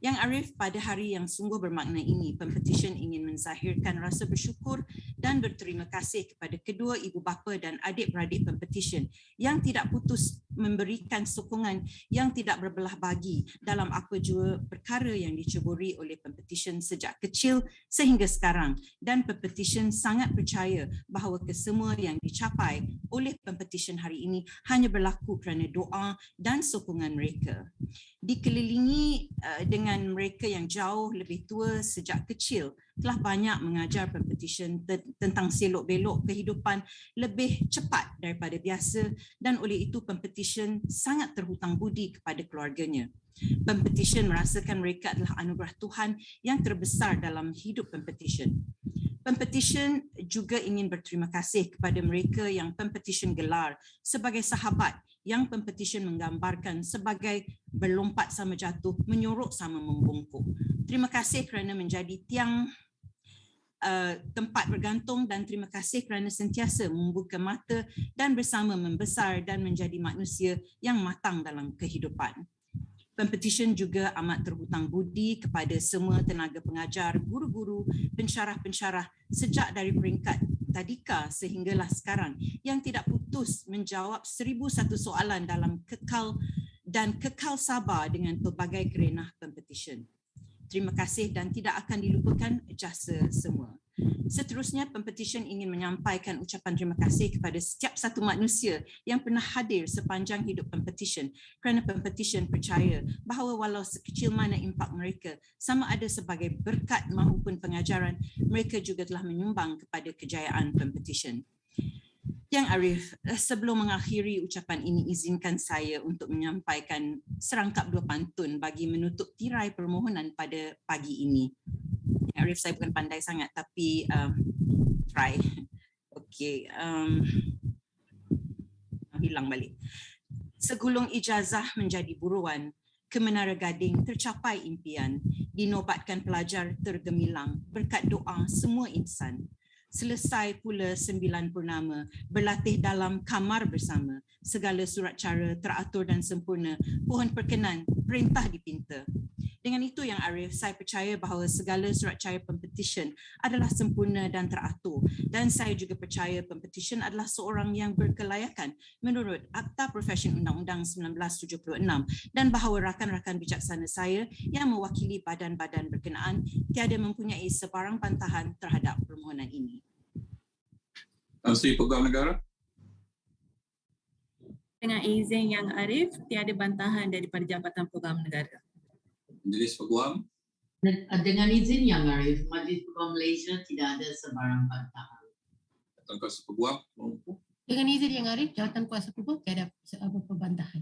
Yang Arif, pada hari yang sungguh bermakna ini, pempetisyen ingin menzahirkan rasa bersyukur dan berterima kasih kepada kedua ibu bapa dan adik-beradik pempetisyen yang tidak putus memberikan sokongan yang tidak berbelah bagi dalam apa jua perkara yang diceburi oleh pempetisyen sejak kecil sehingga sekarang, dan pempetisyen sangat percaya bahawa kesemua yang dicapai oleh pempetisyen hari ini hanya berlaku kerana doa dan sokongan mereka. Dikelilingi dengan mereka yang jauh lebih tua sejak kecil, telah banyak mengajar pempetisyen tentang selok-belok kehidupan lebih cepat daripada biasa, dan oleh itu pempetisyen sangat terhutang budi kepada keluarganya. Pempetisyen merasakan mereka adalah anugerah Tuhan yang terbesar dalam hidup pempetisyen. Pempetisyen juga ingin berterima kasih kepada mereka yang pempetisyen gelar sebagai sahabat, yang pempetisyen menggambarkan sebagai berlompat sama jatuh, menyorok sama membungkuk. Terima kasih kerana menjadi tiang tempat bergantung, dan terima kasih kerana sentiasa membuka mata dan bersama membesar dan menjadi manusia yang matang dalam kehidupan. Pempetisyen juga amat terhutang budi kepada semua tenaga pengajar, guru-guru, pensyarah-pensyarah sejak dari peringkat tadika sehinggalah sekarang yang tidak putus menjawab 1001 soalan dalam kekal sabar dengan pelbagai kerenah pempetisyen. Terima kasih dan tidak akan dilupakan jasa semua. Seterusnya, pempetisyen ingin menyampaikan ucapan terima kasih kepada setiap satu manusia yang pernah hadir sepanjang hidup pempetisyen, kerana pempetisyen percaya bahawa walau sekecil mana impak mereka, sama ada sebagai berkat maupun pengajaran, mereka juga telah menyumbang kepada kejayaan pempetisyen. Yang Arif, sebelum mengakhiri ucapan ini, izinkan saya untuk menyampaikan serangkap dua pantun bagi menutup tirai permohonan pada pagi ini. Yang Arif, saya bukan pandai sangat tapi try. Okey, hilang balik. Segulung ijazah menjadi buruan, ke Menara Gading tercapai impian, dinobatkan pelajar tergemilang berkat doa semua insan. Selesai pula 9 purnama, berlatih dalam kamar bersama. Segala surat cara teratur dan sempurna, pohon perkenan, perintah dipinta. Dengan itu Yang Arif, saya percaya bahawa segala surat cara pempetisyen adalah sempurna dan teratur. Dan saya juga percaya pempetisyen adalah seorang yang berkelayakan menurut Akta Profesi Undang-Undang 1976 dan bahawa rakan-rakan bijaksana saya yang mewakili badan-badan berkenaan tiada mempunyai sebarang bantahan terhadap permohonan ini. Terima kasih Peguam Negara. Dengan izin Yang Arif, tiada bantahan daripada Jabatan Peguam Negara. Majlis Peguam. Dengan izin Yang Arif, Majlis Peguam Malaysia tidak ada sebarang bantahan. Jawatan Kuasa Peguam. Dengan izin Yang Arif, Jawatan Kuasa Peguam tiada apa-apa bantahan.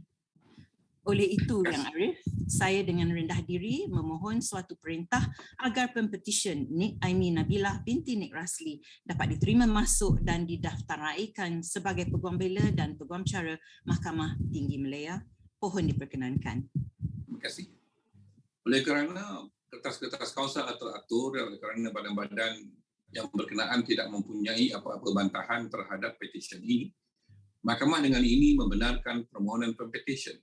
Oleh itu Yang Arif, saya dengan rendah diri memohon suatu perintah agar pempetisyen Nik Aimi Nabilah binti Nik Rasli dapat diterima masuk dan didaftaraikan sebagai Peguam Bela dan Peguam Cara Mahkamah Tinggi Malaya. Pohon diperkenankan. Terima kasih. Oleh kerana kertas-kertas kausal teratur, oleh kerana badan-badan yang berkenaan tidak mempunyai apa-apa bantahan terhadap petisyen ini, Mahkamah dengan ini membenarkan permohonan pempetisyen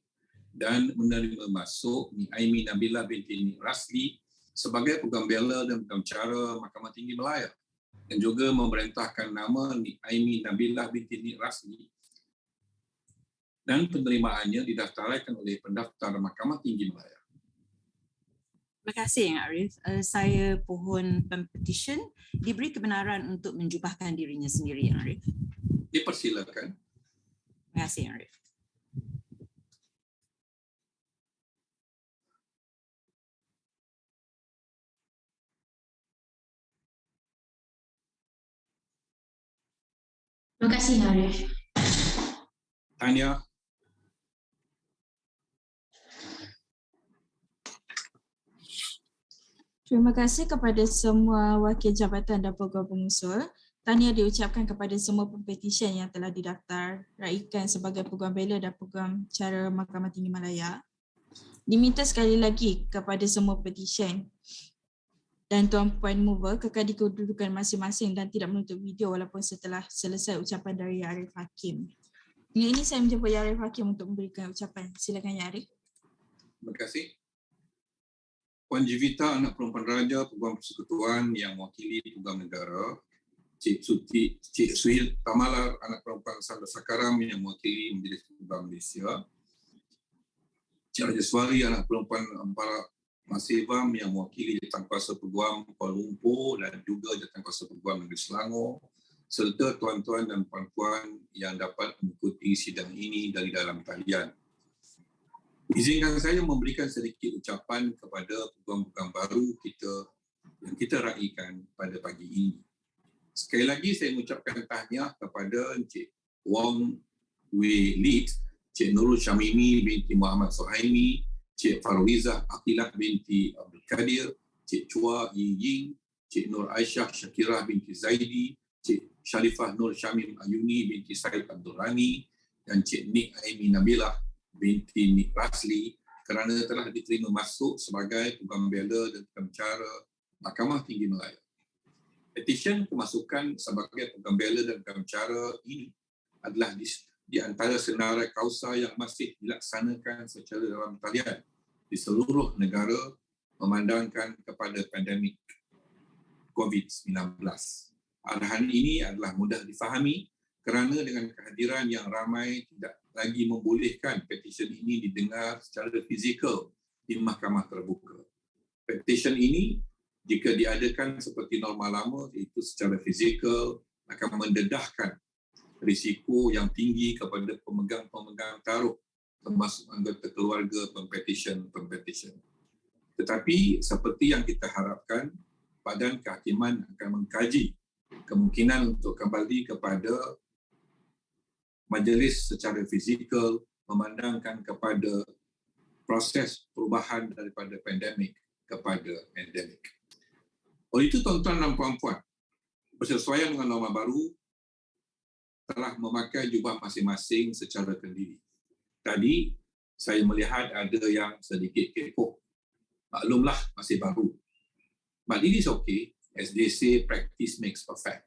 dan menerima masuk Nik Aimi Nabilah binti Nik Rasli sebagai Peguam Bela dan Peguam Cara Mahkamah Tinggi Malaya, dan juga memerintahkan nama Nik Aimi Nabilah binti Nik Rasli dan penerimaannya didaftaraikan oleh pendaftar Mahkamah Tinggi Malaya. Terima kasih Yang Arif. Saya pohon pempetisyen diberi kebenaran untuk menjubahkan dirinya sendiri Yang Arif. Dipersilakan. Terima kasih Yang Arif. Terima kasih Arif. Tanya. Terima kasih kepada semua wakil jabatan dan peguam pengusul. Tahniah diucapkan kepada semua pempetisyen yang telah didaftaraikan sebagai Peguam Bela dan Peguam Cara Mahkamah Tinggi Malaya. Diminta sekali lagi kepada semua petisyen dan tuan-puan mover kekal di kedudukan masing-masing dan tidak menutup video walaupun setelah selesai ucapan dari Arif Hakim. Dengan ini saya menjemput Arif Hakim untuk memberikan ucapan. Silakan Arif. Terima kasih. Puan Jivita, anak perempuan raja, Peguam Persekutuan yang mewakili Peguam Negara. Cik Suhil Tamalar, anak perempuan Salleh Sakaram yang mewakili Majlis Peguam Malaysia. Cik Rajaswari, anak perempuan Ampara Masivam yang mewakili Jawatan Kuasa Peguam Kuala Lumpur dan juga Jawatan Kuasa Peguam Negeri Selangor, serta tuan-tuan dan puan-puan yang dapat mengikuti sidang ini dari dalam talian. Izinkan saya memberikan sedikit ucapan kepada peguam-peguam baru yang kita raikan pada pagi ini. Sekali lagi saya mengucapkan tahniah kepada Encik Wong Wei Lit, Cik Nurul Syamimi binti Muhammad Suhaimi, Cik Farizah Aqilah binti Abdul Qadir, Cik Chua Ying, Cik Nur Aisyah Syakirah binti Zaidi, Cik Sharifah Nur Syamim Ayuni binti Said Abdul Rani, dan Cik Nik Aimi Nabilah binti Nik Rasli kerana telah diterima masuk sebagai Peguam Bela dan Cara Mahkamah Tinggi Malaya. Petisyen kemasukan sebagai Peguam Bela dan Cara ini adalah di antara senarai kausa yang masih dilaksanakan secara dalam talian di seluruh negara memandangkan kepada pandemik COVID-19. Arahan ini adalah mudah difahami kerana dengan kehadiran yang ramai tidak lagi membolehkan petisyen ini didengar secara fizikal di mahkamah terbuka. Petisyen ini jika diadakan seperti norma lama iaitu secara fizikal akan mendedahkan risiko yang tinggi kepada pemegang-pemegang taruh termasuk anggota keluarga pempetisyen. Tetapi seperti yang kita harapkan, Badan Kehakiman akan mengkaji kemungkinan untuk kembali kepada majlis secara fizikal memandangkan kepada proses perubahan daripada pandemik kepada endemik. Oleh itu, tuan-tuan dan puan-puan, bersesuaian dengan norma baru, telah memakai jubah masing-masing secara kendiri. Tadi, saya melihat ada yang sedikit kepoh. Maklumlah, masih baru. But it is okay, as they say, practice makes perfect.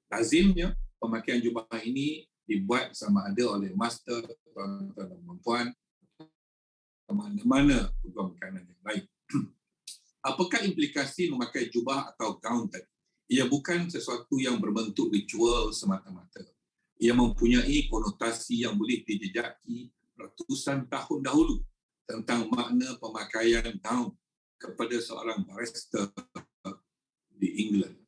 Lazimnya, pemakaian jubah ini dibuat sama ada oleh master, tuan-tuan dan puan-puan, mana-mana peguam kanan yang lain. Apakah implikasi memakai jubah atau gaun tadi? Ia bukan sesuatu yang berbentuk ritual semata-mata. Ia mempunyai konotasi yang boleh dijejaki ratusan tahun dahulu tentang makna pemakaian gaun kepada seorang barrister di England.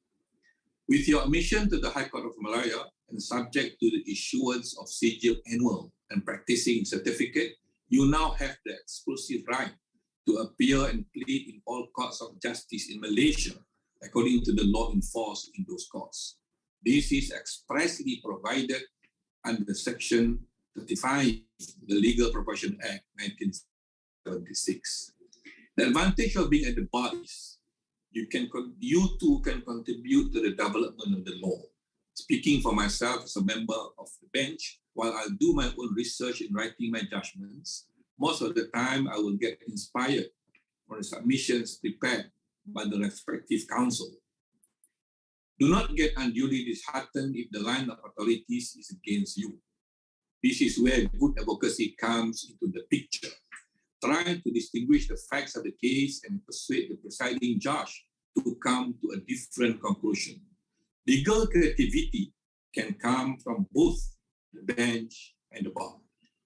With your admission to the High Court of Malaya and subject to the issuance of Sijil Annual and Practicing Certificate, you now have the exclusive right to appear and plead in all courts of justice in Malaysia according to the law enforced in those courts. This is expressly provided under Section 35 of the Legal Professions Act 1976. The advantage of being at the bar is you too can contribute to the development of the law. Speaking for myself as a member of the bench, while I do my own research in writing my judgments, most of the time I will get inspired from the submissions prepared by the respective counsel. Do not get unduly disheartened if the line of authorities is against you. This is where good advocacy comes into the picture. Try to distinguish the facts of the case and persuade the presiding judge to come to a different conclusion. Legal creativity can come from both the bench and the bar.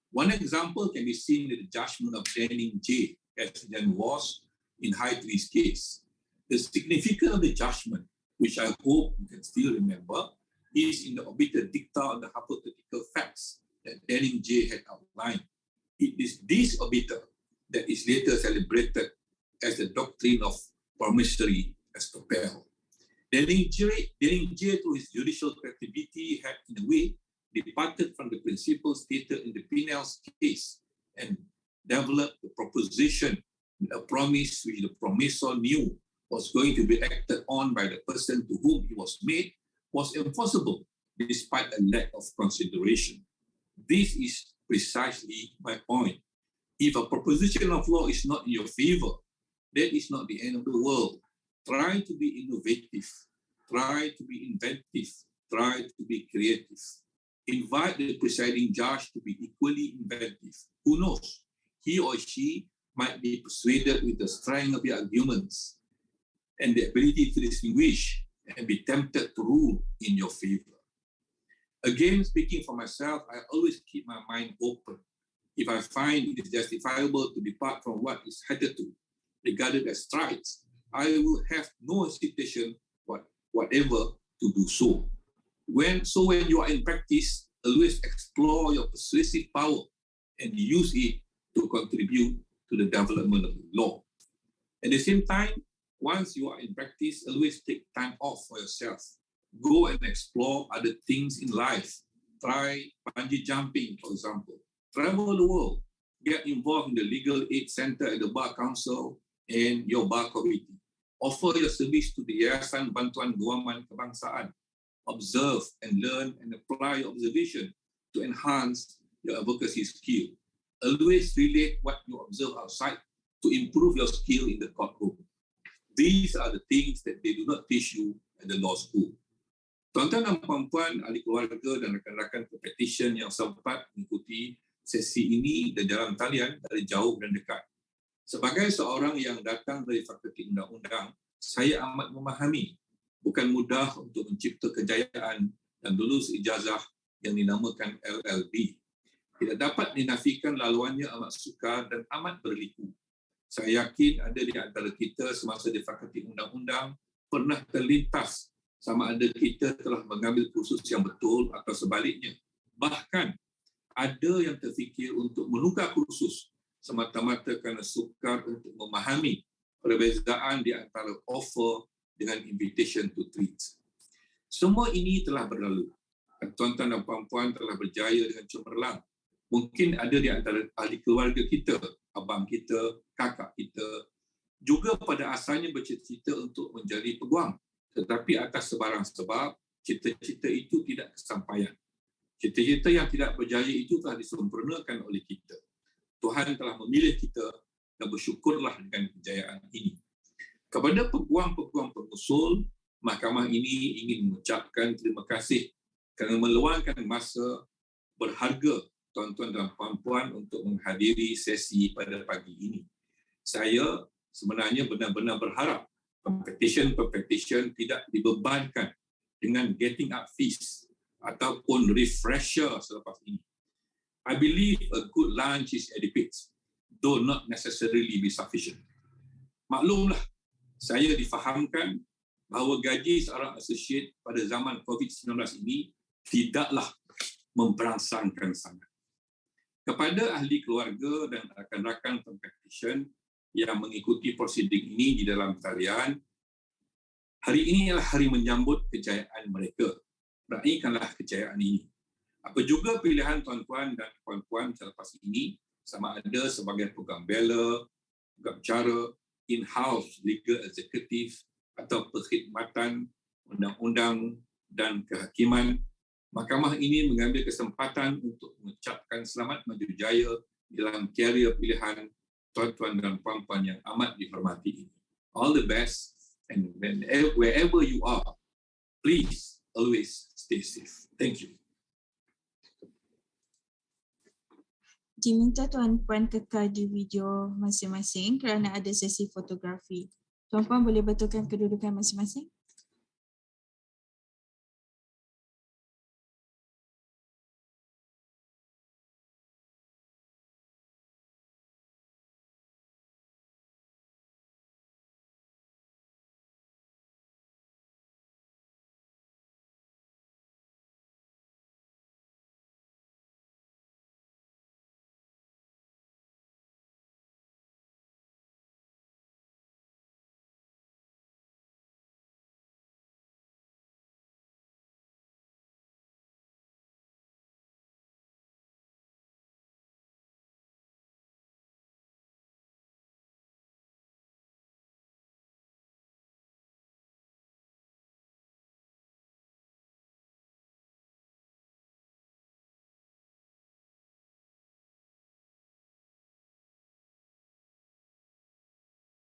One example can be seen in the judgment of Denning J. as then was in Hytree's case. The significance of the judgment, which I hope you can still remember, is in the obiter dicta on the hypothetical facts that Denning J had outlined. It is this obiter that is later celebrated as the doctrine of promissory estoppel. Denning J, through his judicial creativity, had in a way departed from the principles stated in the Pinel's case and developed the proposition, a promise which the promissor knew was going to be acted on by the person to whom it was made was impossible despite a lack of consideration. This is precisely my point. If a proposition of law is not in your favor, that is not the end of the world. Try to be innovative, try to be inventive, try to be creative. Invite the presiding judge to be equally inventive. Who knows? He or she might be persuaded with the strength of your arguments and the ability to distinguish and be tempted to rule in your favor. Again, speaking for myself, I always keep my mind open. If I find it is justifiable to depart from what is hitherto regarded as strides, I will have no hesitation whatever to do so. When you are in practice, always explore your persuasive power and use it to contribute to the development of the law. At the same time, once you are in practice, always take time off for yourself. Go and explore other things in life. Try bungee jumping, for example. Travel the world. Get involved in the legal aid center at the Bar Council and your bar committee. Offer your service to the Yayasan Bantuan Guaman Kebangsaan. Observe and learn and apply observation to enhance your advocacy skill. Always relate what you observe outside to improve your skill in the courtroom. These are the things that they do not teach you at the law school. Tuan-tuan dan puan-puan, ahli keluarga dan rakan-rakan Pempetisyen yang sempat mengikuti sesi ini dan dalam talian dari jauh dan dekat. Sebagai seorang yang datang dari Fakulti Undang-Undang, saya amat memahami bukan mudah untuk mencipta kejayaan dan lulus ijazah yang dinamakan LLB. Tidak dapat dinafikan laluannya amat sukar dan amat berliku. Saya yakin ada di antara kita semasa di Fakulti Undang-Undang pernah terlintas sama ada kita telah mengambil kursus yang betul atau sebaliknya. Bahkan ada yang terfikir untuk menukar kursus semata-mata kerana sukar untuk memahami perbezaan di antara offer dengan invitation to treat. Semua ini telah berlalu. Tuan-tuan dan puan-puan telah berjaya dengan cemerlang. Mungkin ada di antara ahli keluarga kita, abang kita, kakak kita, juga pada asalnya bercita-cita untuk menjadi peguam. Tetapi atas sebarang sebab, cita-cita itu tidak kesampaian. Cita-cita yang tidak berjaya itu telah disempurnakan oleh kita. Tuhan telah memilih kita dan bersyukurlah dengan kejayaan ini. Kepada peguam-peguam pengusul, mahkamah ini ingin mengucapkan terima kasih kerana meluangkan masa berharga tuan-tuan dan puan-puan untuk menghadiri sesi pada pagi ini. Saya sebenarnya benar-benar berharap Pempetisyen tidak dibebankan dengan getting up fees ataupun refresher selepas ini. I believe a good lunch is adequate, though not necessarily be sufficient. Maklumlah, saya difahamkan bahawa gaji seorang associate pada zaman COVID-19 ini tidaklah memberangsangkan sangat. Kepada ahli keluarga dan rakan-rakan Pempetisyen yang mengikuti prosiding ini di dalam talian, hari ini adalah hari menyambut kejayaan mereka. Raihkanlah kejayaan ini. Apa juga pilihan tuan-tuan dan puan-puan selepas ini, sama ada sebagai peguam Bela, peguam Cara, in-house legal executive atau perkhidmatan undang-undang dan kehakiman, mahkamah ini mengambil kesempatan untuk mengucapkan selamat maju jaya dalam karier pilihan tuan-tuan dan puan-puan yang amat dihormati ini. All the best, and wherever you are, please always stay safe. Thank you. Diminta tuan-puan kekal di video masing-masing kerana ada sesi fotografi. Tuan-puan boleh betulkan kedudukan masing-masing?